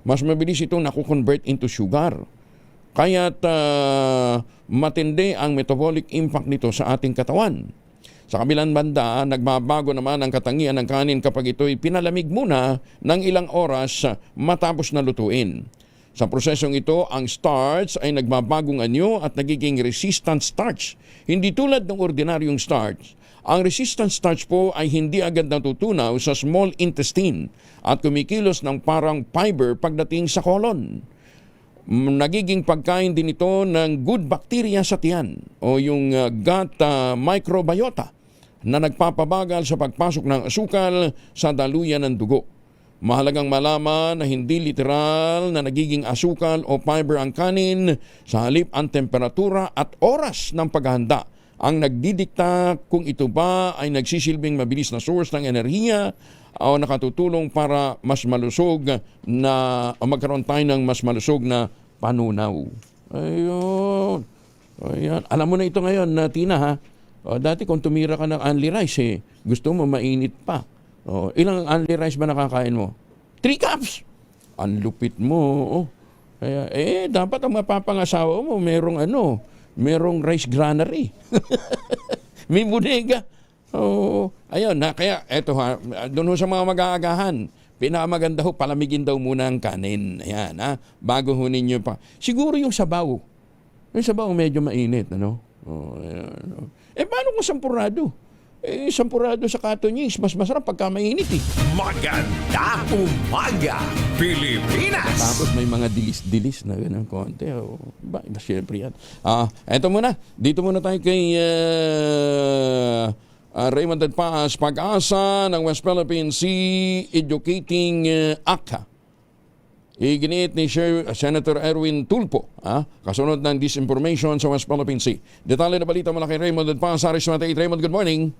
Mas mabilis itong nakukonvert into sugar. Kaya't matindi ang metabolic impact nito sa ating katawan. Sa kabilang banda, nagbabago naman ang katangian ng kanin kapag ito'y pinalamig muna ng ilang oras matapos na lutuin. Sa prosesong ito, ang starch ay nagbabagong anyo at nagiging resistant starch. Hindi tulad ng ordinaryong starch. Ang resistant starch po ay hindi agad natutunaw sa small intestine at kumikilos ng parang fiber pagdating sa colon. Nagiging pagkain din ito ng good bacteria sa tiyan o yung gut microbiota na nagpapabagal sa pagpasok ng asukal sa daluyan ng dugo. Mahalagang malaman na hindi literal na nagiging asukal o fiber ang kanin, sa halip ang temperatura at oras ng paghahanda ang nagdidikta kung ito ba ay nagsisilbing mabilis na source ng enerhiya o nakatutulong para mas malusog na magkaroon tayo ng mas malusog na panunaw. Ayun. Ayan. Alam mo na ito ngayon, Tina, ha? Dati kung tumira ka ng only rice, gusto mo mainit pa. Ilang only rice ba nakakain mo? 3 cups! Ang lupit mo. Kaya, dapat ang mapapangasawa mo, merong rice granary. May bodega. Ayun, kaya eto ha, doon sa mga mag-aagahan, pinakamaganda ho, palamigin daw muna ang kanin. Ayan, bago ho ninyo pa. Siguro yung sabaw. Yung sabaw medyo mainit, Ayan. Paano kung sampurado? Sampurado sa katunyis, mas masarap pagka mainit Magandang umaga, Pilipinas! Tapos may mga dilis-dilis na ganun konti. Siyempre yan. Eto muna. Dito muna tayo kay Raymond Paz, pag-asa ng West Philippine Sea Educating Act. Iginit ni Senator Erwin Tulfo, kasunod ng disinformation sa West Philippine Sea. Detalye na balita mula kay Raymond Paz, Aris 28. Raymond, good morning.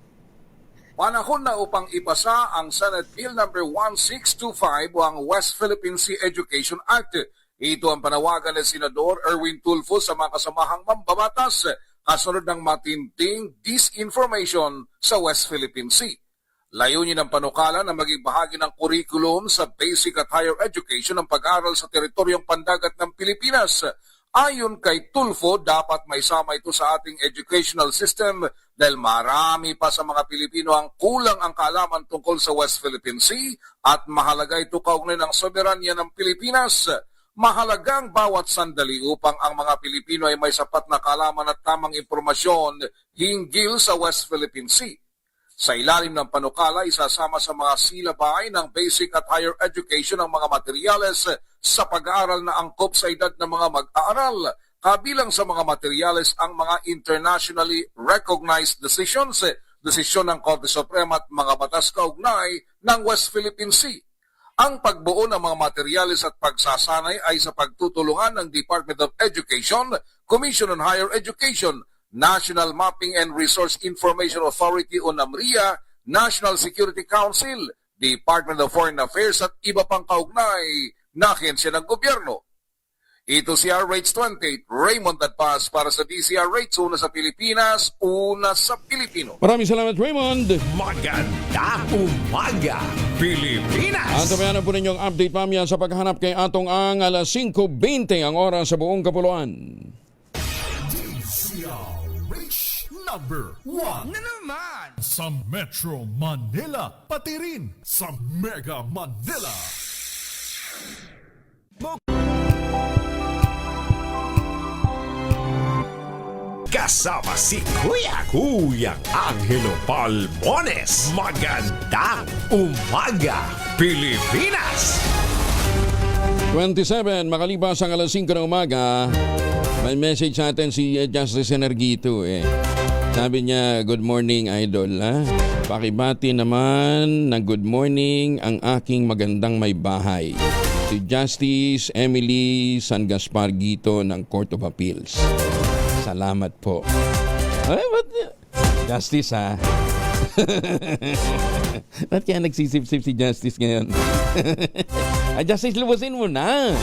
Panahon na upang ipasa ang Senate Bill number 1625 o ang West Philippine Sea Education Act. Ito ang panawagan ng Senador Erwin Tulfo sa mga kasamahang mambabatas kasunod ng matinding disinformation sa West Philippine Sea. Layunin ng panukala na maging bahagi ng curriculum sa basic at higher education ang pag-aaral sa teritoryong pandagat ng Pilipinas. Ayon kay Tulfo, dapat maisama ito sa ating educational system dahil marami pa sa mga Pilipino ang kulang ang kaalaman tungkol sa West Philippine Sea at mahalaga ito kaugnay ng soberanya ng Pilipinas. Mahalagang bawat sandali upang ang mga Pilipino ay may sapat na kaalaman at tamang impormasyon hinggil sa West Philippine Sea. Sa ilalim ng panukala, isasama sa mga silabay ng basic at higher education ang mga materyales sa pag-aaral na angkop sa edad ng mga mag-aaral. Kabilang sa mga materyales ang mga internationally recognized decisions, desisyon ng Korte Suprema at mga batas kaugnay ng West Philippine Sea. Ang pagbuo ng mga materyales at pagsasanay ay sa pagtutulungan ng Department of Education, Commission on Higher Education, National Mapping and Resource Information Authority o NAMRIA, National Security Council, Department of Foreign Affairs at iba pang kaugnay na ahensya ng gobyerno. Ito si RH28, Raymond Paz para sa DCRH, una sa Pilipinas, una sa Pilipino. Maraming salamat, Raymond. Maganda umaga, Pilipinas. At tabayanan po ninyong update mamaya sa paghanap kay atong ang alas 5:20 ang oras sa buong kapuluan. Number 1 na naman sa Metro Manila, pati rin sa Mega Manila. Kasama si Kuya Angelo Palmones. Magandang umaga, Pilipinas. 27, makalipas ang alas 5 ng umaga, may message sa atin si Justice Energito Sabi niya, good morning idol Pakibati naman ng good morning ang aking magandang may bahay. Si Justice Emily San Gaspar Gito ng Court of Appeals. Salamat po. Justice Ba't kaya nagsisip-sip si Justice ngayon? Justice, lubusin mo na.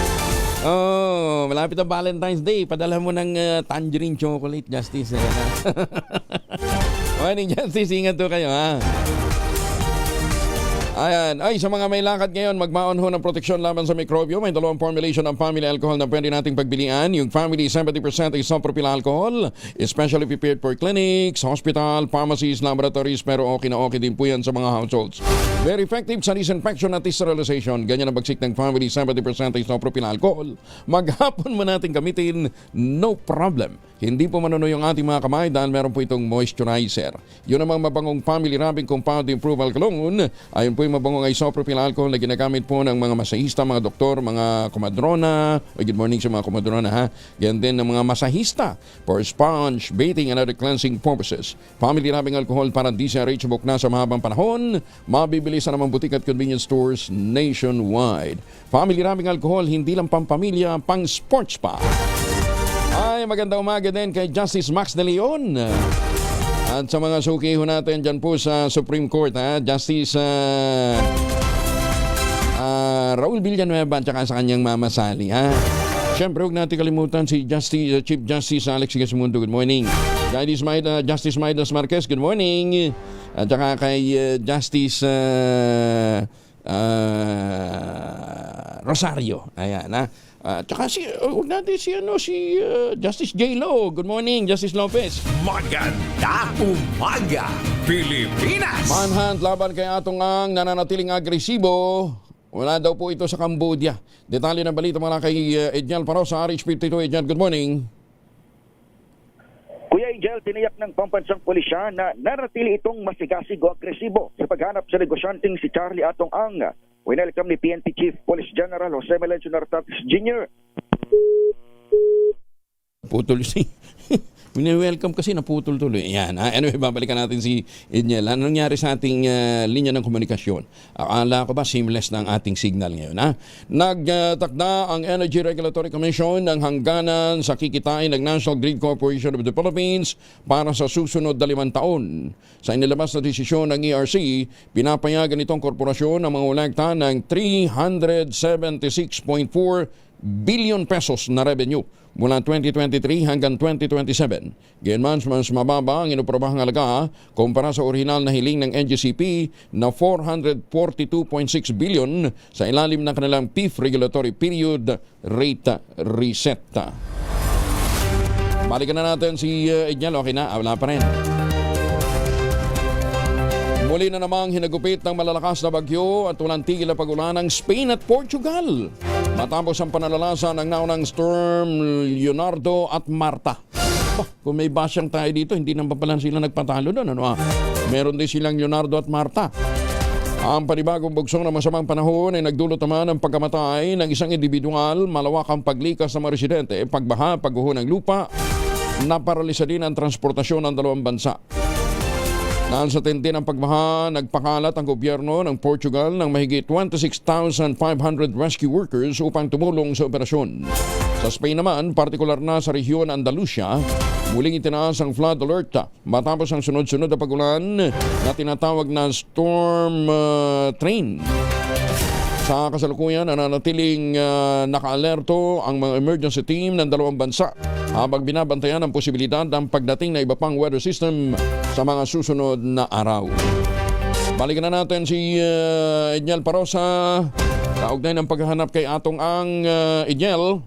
Malapit ang Valentine's Day. Padala mo ng tangerine chocolate, Justice. Morning, Justice. Ingat to kayo, Ayan. Ay, sa mga may lakad ngayon, magmaon ho ng proteksyon laban sa mikrobyo. May dalawang formulation ng family alcohol na pwede nating pagbilian. Yung family 70% isopropyl alcohol, especially prepared for clinics, hospital, pharmacies, laboratories, pero okay na okay din po yan sa mga households. Very effective sa disinfection at sterilization. Ganyan ang bagsik ng family 70% isopropyl alcohol. Maghapon mo natin gamitin, no problem. Hindi po manuno yung ating mga kamay dahil meron po itong moisturizer. Yun namang mabangong family wrapping compound improve alcohol. Ayun po yung mabangong isopropyl alcohol na ginagamit po ng mga masahista, mga doktor, mga komadrona. Good morning sa mga komadrona Yan din ng mga masahista for sponge, bathing and other cleansing purposes. Family wrapping alcohol para DCRH book na sa mahabang panahon. Mabibili sa namang butik at convenience stores nationwide. Family wrapping alcohol, hindi lang pampamilya, pang sports pa. Ay, magandang umaga din kay Justice Max de Leon. At sa mga sukiho natin dyan po sa Supreme Court, Justice Raul Villanueva at saka sa kanyang mama Sally. Siyempre, huwag natin kalimutan si Chief Justice Alex Sigismundo. Good morning. Justice Maidas Marquez, good morning. At saka kay Justice Rosario. Ayan, tsaka huwag natin si Justice J. Lo. Good morning, Justice Lopez. Maganda umaga, Pilipinas. Manhunt laban kay atong ang nananatiling agresibo. Wala daw po ito sa Cambodia. Detalye ng balita mula kay Edjal Paro sa RH52. Edjal, good morning. Kuya Angel, tiniyak ng pambansang pulisya na nanatili itong masigasig o agresibo sa paghanap sa negosyanteng si Charlie Atong Ang. Welcome ni PNP Chief Police General Jose Melencio Nartatis Jr. Putol si Welcome kasi naputol tuloy. Yan. Anyway, babalikan natin si Edniel. Ano nangyari sa ating linya ng komunikasyon? Akala ko ba seamless na ang ating signal ngayon? Nagtakda ang Energy Regulatory Commission ng hangganan sa kikitain ng National Grid Corporation of the Philippines para sa susunod na 5 taon. Sa inilabas na desisyon ng ERC, pinapayagan itong korporasyon ang mangolekta ng 376.4 billion pesos na revenue mula 2023 hanggang 2027. Gayunman, mas mababa ang inuprobahang halaga kumpara sa orihinal na hiling ng NGCP na 442.6 billion sa ilalim ng kanilang PIF regulatory period rate reset. Balikan na natin si Edniel. Okay na? Wala pa rin. Muli na namang hinagupit ng malalakas na bagyo at walang tigil na pag-ulan ng Spain at Portugal. Matapos ang panalasa ng naunang storm Leonardo at Marta. Kung may basyang tayo dito, hindi naman pala sila nagpatalo doon. Meron din silang Leonardo at Marta. Ang panibagong bugsong ng masamang panahon ay nagdulot naman ng pagkamatay ng isang individual, malawakang paglikas ng mga residente, pagbaha, pagguho ng lupa, naparalisa din ang transportasyon ng dalawang bansa. Dahil sa tindi ng pagbaha, nagpakalat ang gobyerno ng Portugal ng mahigit 26,500 rescue workers upang tumulong sa operasyon. Sa Spain naman, partikular na sa rehiyon Andalusia, muling itinaas ang flood alert matapos ang sunod-sunod na pagulan na tinatawag na storm train. Sa kasalukuyan, nananatiling naka-alerto ang mga emergency team ng dalawang bansa habang binabantayan ang posibilidad ng pagdating na iba pang weather system sa mga susunod na araw. Balikan na natin si Edniel Parosa. Kaugnay ng paghahanap kay Atong Ang Edniel.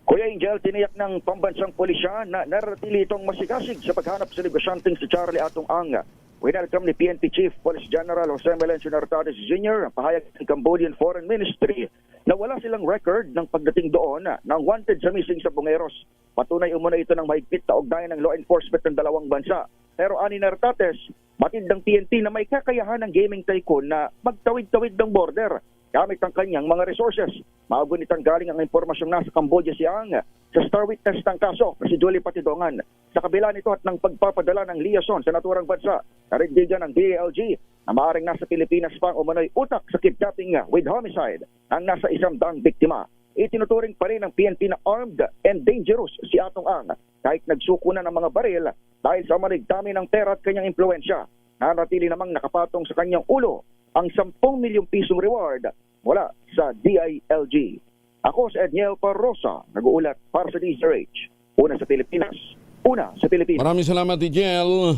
Kuya Angel, tiniyak ng pambansang pulisya na naratili itong masigasig sa paghanap sa negosyanteng si Charlie Atong Ang. Winelcome ni PNP Chief Police General Jose Melencio Nartates Jr. ang pahayag ng Cambodian Foreign Ministry na wala silang record ng pagdating doon ng wanted sa missing sa Bungeros. Patunay umuna ito ng mahigpit na ugnayan ng law enforcement ng dalawang bansa. Pero ani Nartates, batid ng PNP na may kakayahan ng gaming tycoon na magtawid-tawid ng border gamit ang kanyang mga resources. Maagunitang galing ang impormasyong nasa Cambodia si Ang sa star witness ng kaso na si Julie Patidongan. Sa kabila nito at ng pagpapadala ng liaison sa naturang bansa, narindigan ng DILG na maaaring nasa Pilipinas pa ang umano'y utak sa kidnapping with homicide ang nasa 100 biktima. Itinuturing pa rin ng PNP na armed and dangerous si Atong Ang kahit nagsuko na ng mga baril dahil sa marigdami ng pera at kanyang impluensya. Nanatili namang nakapatong sa kanyang ulo ang 10 milyong pisong reward mula sa DILG. Ako si Edniel Parrosa, nag-uulat para sa DZRH. Una sa Pilipinas. Una sa Pilipinas. Maraming salamat, Edniel.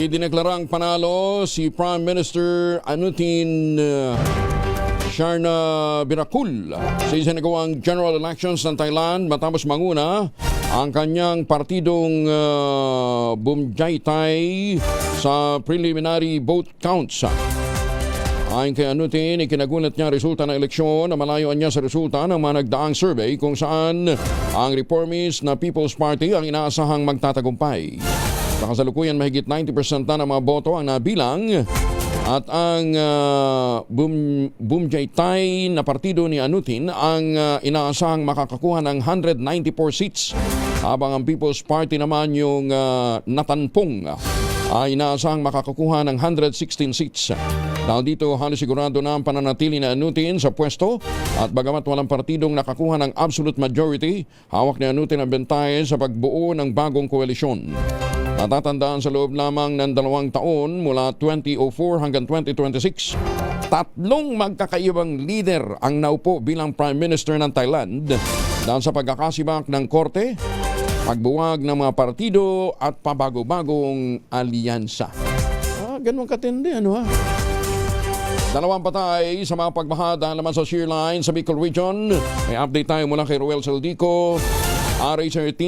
Idineklarang panalo si Prime Minister Anutin Sharna Birakul sa isinagawang general elections ng Thailand matapos manguna ang kanyang partidong Bumjaitai sa preliminary vote counts. Ayon kay Anutin, ikinagulat niya resulta ng eleksyon na malayoan niya sa resulta ng mga nagdaang survey kung saan ang reformist na People's Party ang inaasahang magtatagumpay. Sa kasalukuyan, mahigit 90% na ng mga boto ang nabilang at ang Bumjaitai na partido ni Anutin ang inaasahang makakakuha ng 194 seats habang ang People's Party naman yung natanpong ay inaasahang makakakuha ng 116 seats. Dahil dito, halos sigurado na ang pananatili na Anutin sa pwesto at bagamat walang partidong nakakuha ng absolute majority, hawak ni Anutin ang bentahe sa pagbuo ng bagong koalisyon. Natatandaan sa loob lamang ng 2 taon mula 2004 hanggang 2026, 3 magkakaibang leader ang naupo bilang Prime Minister ng Thailand dahil sa pagkakasibak ng korte, pagbuwag ng mga partido at pabago-bagong alyansa. Ganun katindi, ano ha? 2 patay sa mga pagbaha dahil naman sa shear line sa Bicol Region. May update tayo mula kay Roel Saldico. RH13,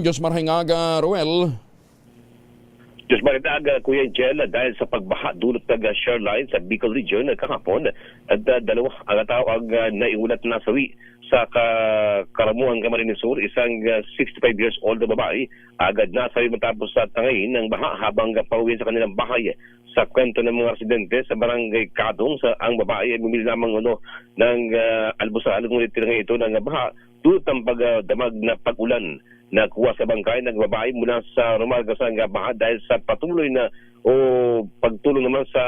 Diyos Marhingaga, Roel. Diyos Maridag, Kuya Angel, dahil sa pagbaha dulot ng shoreline sa Bicol Region kahapon at dalawa ang tao ang naiulat na nasawi sa Karamuan, Camarines Sur, isang 65 years old na babae agad nasawi matapos sa tangayin ng baha habang pauwi sa kanilang bahay. Sa kwento ng mga residente sa barangay Kadong, ang babae ay bumili lamang ng almusal, ngunit tinangay ito ng baha dulot ng pagdamag na pag-ulan. Nakuha sa bangkay ng babae mula sa rumagasang baha dahil sa patuloy na pagtulong naman sa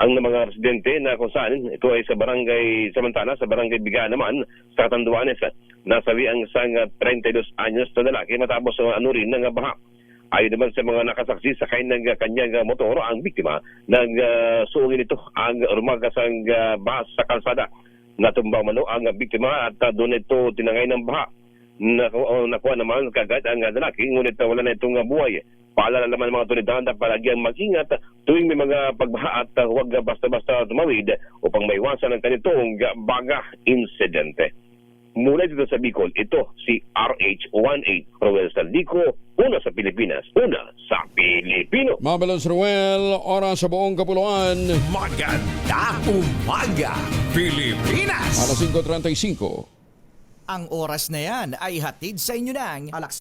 ang mga residente na kung saan ito ay sa barangay Samantala, sa barangay Biga naman sa Catanduanes. Nasawi ang isang 32 anyos na lalaki matapos rin ng baha. Ayon naman sa mga nakasaksi, sakay ng kanyang motor ang biktima ng suungin ito ang rumagasang baha sa kalsada. Natumbaw mano ang biktima at doon ito tinangay ng baha. Nakuha naman kagad ang lalaki, ngunit wala na itong buhay. Paalala naman ng mga otoridad na palagi ang mag-ingat tuwing may mga pagbaha at huwag basta-basta tumawid upang maiwasan ang ganitong baga insidente. Mula dito sa Bicol, ito si RH18 Roel Saldico, una sa Pilipinas, una sa Pilipino. Mabalos Roel, oras sa buong kapuluan. Maganda umaga, Pilipinas! Alas 5:35. Ang oras na yan ay hatid sa inyo ng Alax.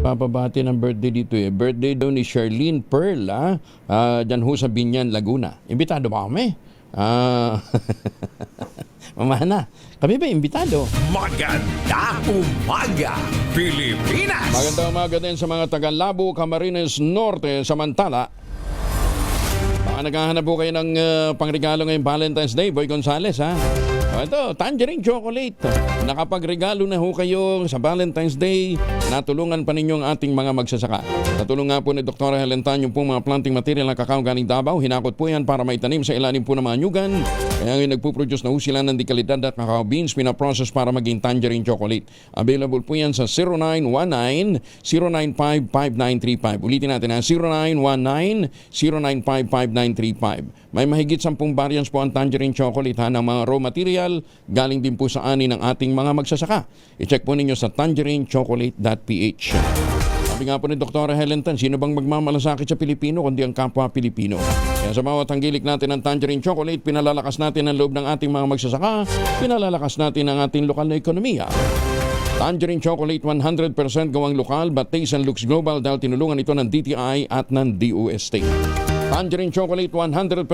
Papabati ng birthday dito eh. Birthday daw ni Charlene Pearl, dyan ho sa Binyan, Laguna. Imbitado ba kami? Mamana, kami ba imbitado? Maganda umaga, Pilipinas! Magandang umaga din sa mga taga Labo, Camarines Norte, Samantala. Baka naghahanap po kayo ng pangregalo ngayong Valentine's Day, Boy Gonzales, ha? Ito, tangerine chocolate. Nakapagregalo na ho kayo sa Valentine's Day. Natulungan pa ninyo ang ating mga magsasaka. Natulong nga po ni Dr. Helen Tan yung pong mga planting material ng kakao galing Davao. Hinakot po yan para maitanim sa ilalim po ng mga nyugan. Kaya ngayon nagpuproduce na ho sila ng dekalidad at kakao beans pinaprocess para maging tangerine chocolate. Available po yan sa 0919-095-5935. Ulitin natin ha, 0919-095-5935. May mahigit 10 variants po ang tangerine chocolate ha, ng mga raw material galing din po sa ani ng ating mga magsasaka. I-check po ninyo sa tangerinechocolate.ph. Sabi nga po ni Dr. Helen Tan, sino bang magmamalasakit sa Pilipino kundi ang kapwa Pilipino? Kaya sa bawat tanggilik natin ng tangerine chocolate, pinalalakas natin ang loob ng ating mga magsasaka, pinalalakas natin ang ating lokal na ekonomiya. Tangerine chocolate 100% gawang lokal but taste and looks global dahil tinulungan ito ng DTI at ng DOST. Tangerine chocolate 100%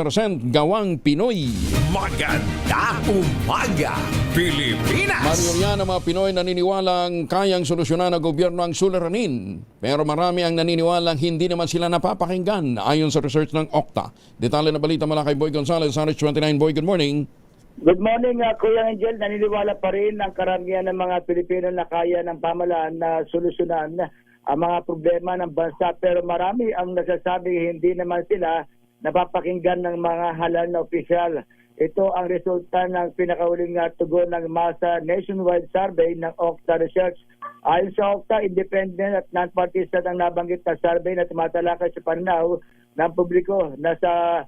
gawang Pinoy. Maganda umaga, Pilipinas! Mariyorian ang mga Pinoy naniniwalang kayang solusyonan ng gobyerno ang suliranin. Pero marami ang naniniwalang hindi naman sila napapakinggan ayon sa research ng Okta. Detalye na balita mula kay Boy Gonzales, RH29. Boy, good morning. Good morning, Kuya Angel. Naniniwala pa rin ang karamihan ng mga Pilipino na kaya ng pamahalaan na solusyonan ang mga problema ng bansa, pero marami ang nagsasabi hindi naman sila napapakinggan ng mga halal na opisyal. Ito ang resulta ng pinakauling tugon ng masa nationwide survey ng Okta Research. Ayon sa Okta, independent at non-partisan ang nabanggit na survey na tumatalakay sa pananaw ng publiko na sa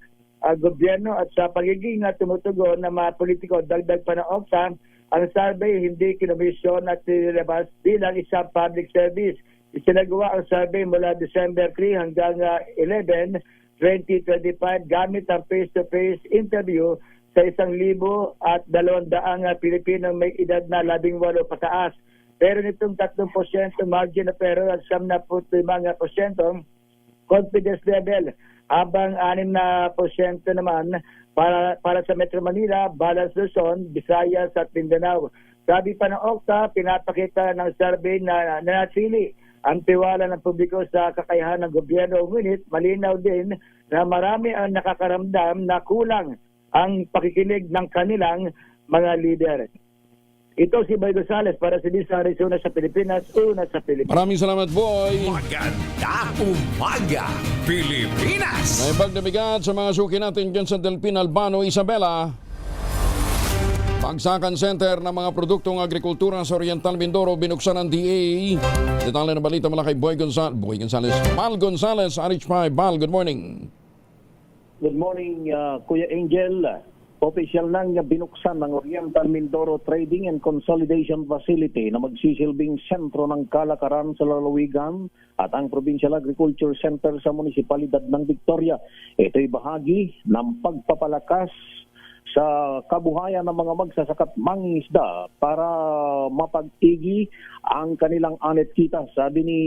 gobyerno at sa pagiging tumutugon ng mga politiko. Dagdag pa ng Okta, ang survey hindi kinomisyon at nilabas bilang isang public service. Isinagawa ang survey mula December 3 hanggang 11, 2025 gamit ang face-to-face interview sa 1,200 Pilipinong may edad na 18 pataas. Pero nitong 3% margin of error at 75% confidence level, habang 6% naman para sa Metro Manila, Balas, Luzon, Visayas at Mindanao. Sabi pa ng Okta, pinapakita ng survey na nanatili ang tiwala ng publiko sa kakayahan ng gobyerno. Ngunit malinaw din na marami ang nakakaramdam na kulang ang pakikinig ng kanilang mga leader. Ito si Boy Gonzales para sa Lisa Arizona sa Pilipinas, una sa Pilipinas. Maraming salamat, Boy. Maganda umaga, Pilipinas! May bagdabigat sa mga suki natin dyan sa Delpin Albano, Isabela. Bagsakan Center ng mga produktong agrikultura sa Oriental Mindoro binuksan ng DA. Detalye na balita mula kay Boy Gonzales. Bal Gonzales, RH5. Bal, good morning. Good morning, Kuya Angel. Opisyal nang binuksan ng Oriental Mindoro Trading and Consolidation Facility na magsisilbing sentro ng kalakaran sa lalawigan at ang Provincial Agriculture Center sa munisipalidad ng Victoria. Ito'y bahagi ng pagpapalakas sa kabuhayan ng mga magsasaka at mangingisda para mapagtigi ang kanilang anet kita. Sabi ni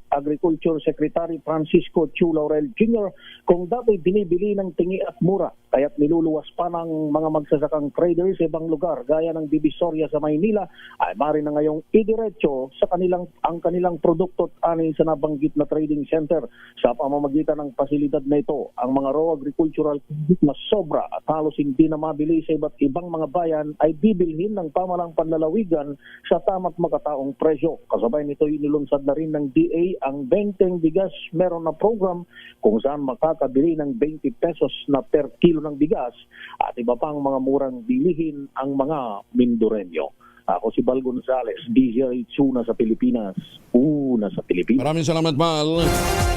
Agriculture Secretary Francisco Chu Laurel Jr., kung dati binibili ng tingi at mura, kaya't niluluwas pa ng mga magsasakang traders sa ibang lugar gaya ng Divisoria sa Maynila, ay mari na ngayong idiretso sa ang kanilang produkto at ani sa nabanggit na trading center. Sa pamamagitan ng pasilidad na ito, ang mga raw agricultural na sobra at halos hindi na mabili sa iba't ibang mga bayan ay bibilhin ng pamalang panlalawigan sa tama't makataong presyo. Kasabay nito, inilunsad na rin ng DA ang 20 bigas meron na program kung saan makakabili ng 20 pesos na per kilo ng bigas at iba pang mga murang bilihin ang mga Mindoreño. Ako si Bal Gonzales, DZRH una sa Pilipinas. Una sa Pilipinas. Maraming salamat, Bal.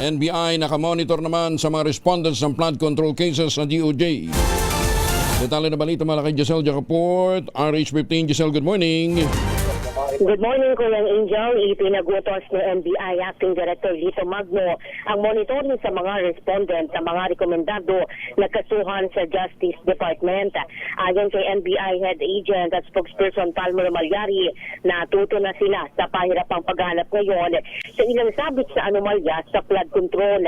NBI nakamonitor naman sa mga respondents ng flood control cases sa DOJ. Detalye na balita mula kay Giselle Jacaport, RH15. Giselle, good morning. Good morning, Kuya Angel. Ipinagutos ni NBI Acting Director Lito Magno ang monitoring sa mga respondent sa mga rekomendado na kasuhan sa Justice Department. Ayon kay NBI Head Agent at Spokesperson Palmer Malyari, natuto na sila sa pahirapang paghanap ngayon sa ilang sabit sa anomalya sa flood control.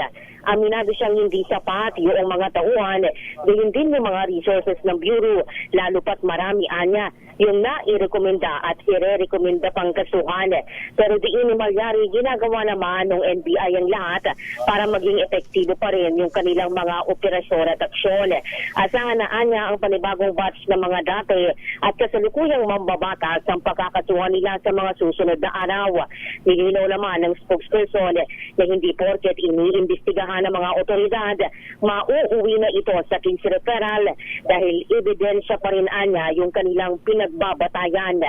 Aminado siyang hindi sapat yung mga tauhan, gayon din yung mga resources ng Bureau, lalo pat marami anya yung nairekomenda at ire-rekomenda pang kasuhan. Pero diin ni Malyari, ginagawa naman ng NBI ang lahat para maging epektibo pa rin yung kanilang mga operasyon at aksyon. Asahan na anya ang panibagong batch ng mga dati at kasalukuyang mambabatas ang pagkakasuhan nila sa mga susunod na araw. Nilinaw naman ng spokesperson na hindi porket iniimbestigahan ng mga otoridad, mauuwi na ito sa case referral dahil ebidensya pa rin anya yung kanilang pinagbabatayan.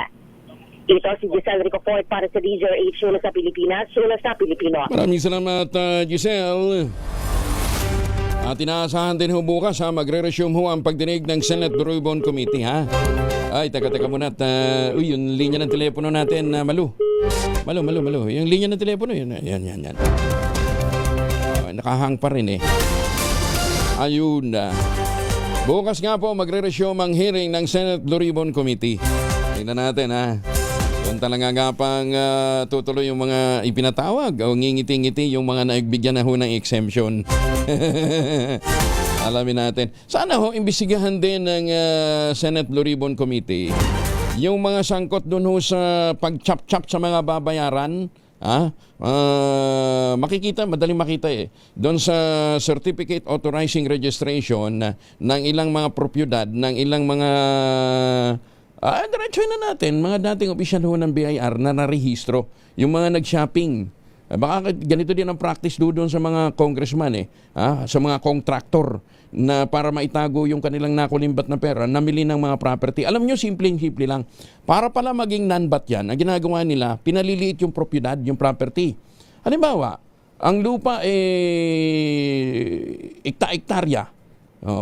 Ito si Giselle Ricofort para sa DZRH una sa Pilipinas, una sa Pilipino. Maraming salamat, Giselle. At inaasahan din ho bukas magre-resume ho ang pagdinig ng Senate Durubon Committee, ha? Ay, teka muna. Yung linya ng telepono natin, Malu. Yung linya ng telepono, yun. Yan. Nakahang pa rin eh. Ayun na. Bukas nga po magre-resume ang hearing ng Senate Blue Ribbon Committee. Tingnan natin, ha. Kung talaga nga pang tutuloy yung mga ipinatawag o ngingiti-ngiti yung mga naigbigyan na ho ng exemption. Alamin natin. Sana ho, imbestigahan din ng Senate Blue Ribbon Committee yung mga sangkot dun ho sa pag-chop-chop sa mga babayaran. Madaling makita eh. Doon sa certificate authorizing registration ng ilang mga propiedad, ng ilang mga diretso na natin, mga dating opisyal ho ng BIR na narehistro, yung mga nag-shopping. Baka ganito din ang practice doon sa mga congressman sa mga contractor na para maitago yung kanilang nakulimbat na pera, namili ng mga property. Alam nyo, simple lang. Para pala maging non-bat yan, ang ginagawa nila, pinaliliit yung propiedad, yung property. Halimbawa, ang lupa ektarya.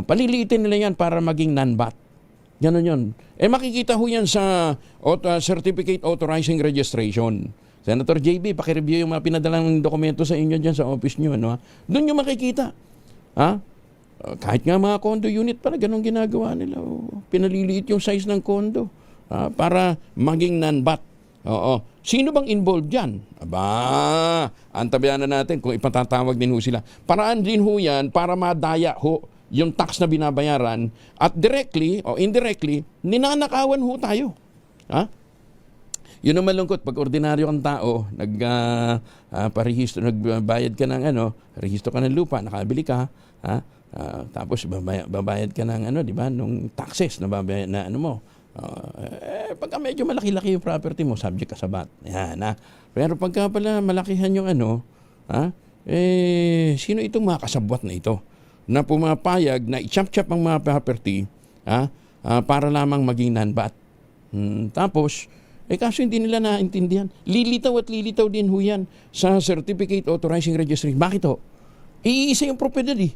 Paliliitin nila yan para maging non-bat. Ganon yun. Makikita ho yan sa certificate authorizing registration. Senator JB, pakireview yung mga pinadalang dokumento sa inyo dyan sa office nyo. Doon nyo makikita. Kahit nga mga condo unit pala, ganun ginagawa nila. Pinaliliit yung size ng condo para maging non-bat. Sino bang involved dyan? Antabayan na natin kung ipatatawag din ho sila. Paraan din ho yan para madaya ho yung tax na binabayaran at directly o indirectly, ninanakawan ho tayo. Yun ang malungkot pag ordinaryo kang tao, nagbayad ka ng rehistro ka ng lupa, nakabili ka, tapos babayad ka ng di ba, nung taxes na babayad na pagka medyo malaki-laki yung property mo, subject ka sa VAT. Pero pagka pala malakihan yung sino itong mga kasabwat na ito na pumapayag na i-chop-chop ang mga property para lamang maging non-VAT. Tapos, kaso hindi nila naintindihan. Lilitaw din ho yan sa certificate authorizing registration. Bakit ho? Iisa yung propiedad eh.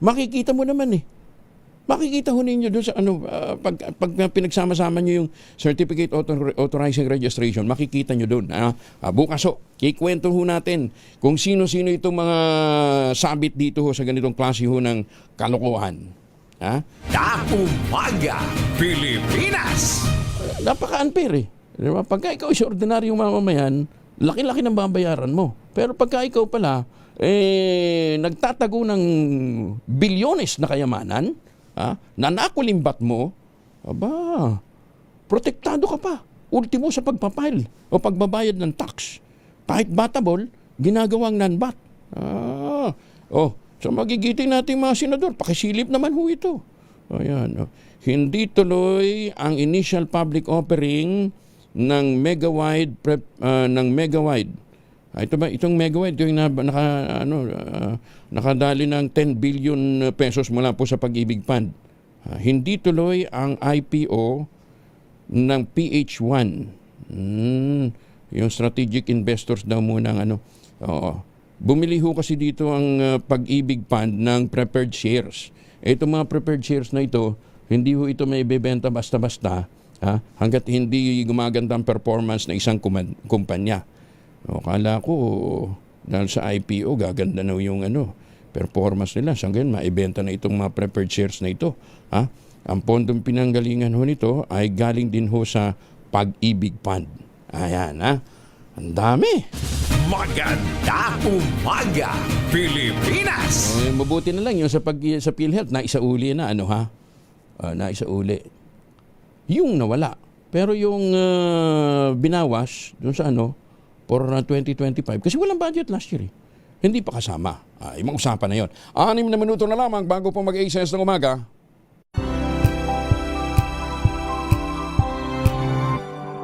Makikita mo naman eh. Makikita ho ninyo doon sa pag pinagsama-sama nyo yung Certificate Authorizing Registration, makikita nyo doon. Bukas ho, ikwento ho natin kung sino-sino itong mga sabit dito ho sa ganitong klase ho ng kalokohan. Umaga, Pilipinas! Napaka-unfair eh. Diba? Pagka ikaw si ordinaryong mamamayan, laki-laki ng babayaran mo. Pero pagka ikaw pala, nagtatago ng bilyones na kayamanan, na nakulimbat mo, protektado ka pa. Ultimo sa pagpapile o pagbabayad ng tax. Kahit batable, ginagawang non-bat. So magigiting natin mga senador, pakisilip naman ho ito. Ayan. Hindi tuloy ang initial public offering ng Megawide ito ba itong Megawide yung nakadali ng 10 billion pesos mula po sa Pag-ibig Fund. Hindi tuloy ang IPO ng PH1. Yung strategic investors daw muna bumili ho kasi dito ang Pag-ibig Fund ng preferred shares. Itong mga preferred shares na ito, hindi ho ito may bebenta basta-basta hanggat hindi gumaganda ang performance ng isang kumpanya. Kala ko dahil sa IPO gaganda na yung performance nila. Sa ngayon maibenta na itong mga preferred shares na ito. Ang pondong pinanggalingan ho nito ay galing din ho sa Pag-ibig Fund. Ayan ang dami. Maganda umaga, Pilipinas! Mabuti na lang yung sa PhilHealth na isauli na na isauli. Yung nawala. Pero yung binawas dun sa for 2025 kasi walang budget last year. Hindi pa kasama. Yung usapan na yon. 6 na minuto na lamang bago po mag-ASS ng umaga.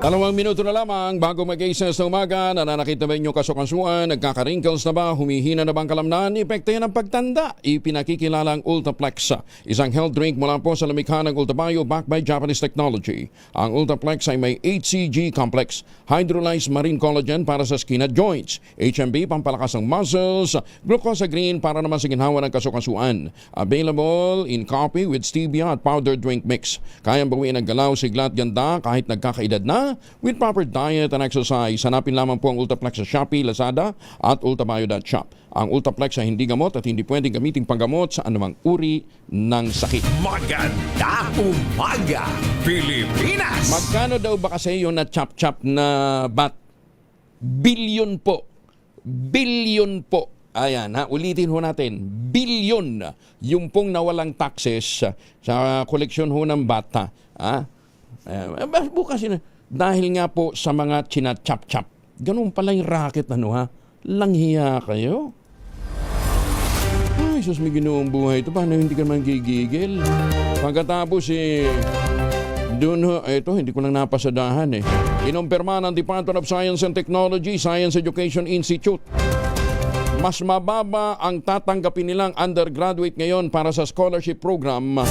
2 minuto na lamang bago mag-ASS ng umaga. Nananakita ba inyong kasukasuan? Nagkaka-wrinkles na ba? Humihina na bang kalamnan? Epekto yan ng pagtanda. Ipinakikilala ang Ultraplex. Isang health drink mula po sa lamikha ng Ultabio backed by Japanese technology. Ang Ultraplex ay may HCG complex, hydrolyzed marine collagen para sa skin at joints, HMB pampalakas ng muscles, glucosa green para naman sa ginhawa ng kasukasuan. Available in coffee with stevia at powder drink mix. Kayang bawiin ang galaw, sigla at ganda kahit nagkakaedad na. With proper diet and exercise, hanapin lamang po ang Ultraplex sa Shopee, Lazada at ultabio.shop. Ang Ultraplex ay hindi gamot at hindi pwedeng gamitin panggamot sa anumang uri ng sakit. Maganda umaga, Pilipinas! Magkano daw ba kasi yung na-chop-chop na bat? Bilyon po. Bilyon po. Ayan, ulitin ho natin. Bilyon yung pong nawalang taxes sa koleksyon ho ng bata. Bukas yun. Dahil nga po sa mga chinachap-chap. Ganun pala yung racket Langhiya kayo. Ay, sus, may ginoong buhay ito. Paano hindi ka naman gigigil? Pagkatapos doon hindi ko lang napasadahan Inumpirma ng Department of Science and Technology, Science Education Institute. Mas mababa ang tatanggapin nilang undergraduate ngayon para sa scholarship program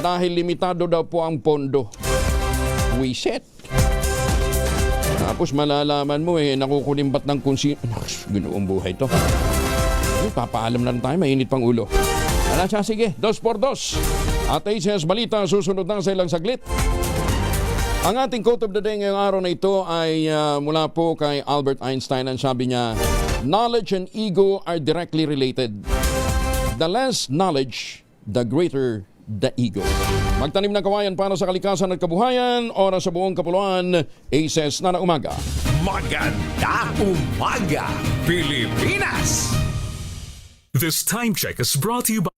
dahil limitado daw po ang pondo. Wiset. Tapos malalaman mo nakukulimbat ng kunsi. Ginoong buhay to. Papaalam na rin tayo, mainit pang ulo. Sige, 2x2. At ACS Balita, susunod na sa ilang saglit. Ang ating quote of the day ngayong araw na ito ay mula po kay Albert Einstein. Ang sabi niya, knowledge and ego are directly related. The less knowledge, the greater the ego. Magtanim ng kawayan para sa kalikasan at kabuhayan. Oras sa buong kapuluan. ACS na umaga. Maganda umaga, Pilipinas! This time check is brought to you by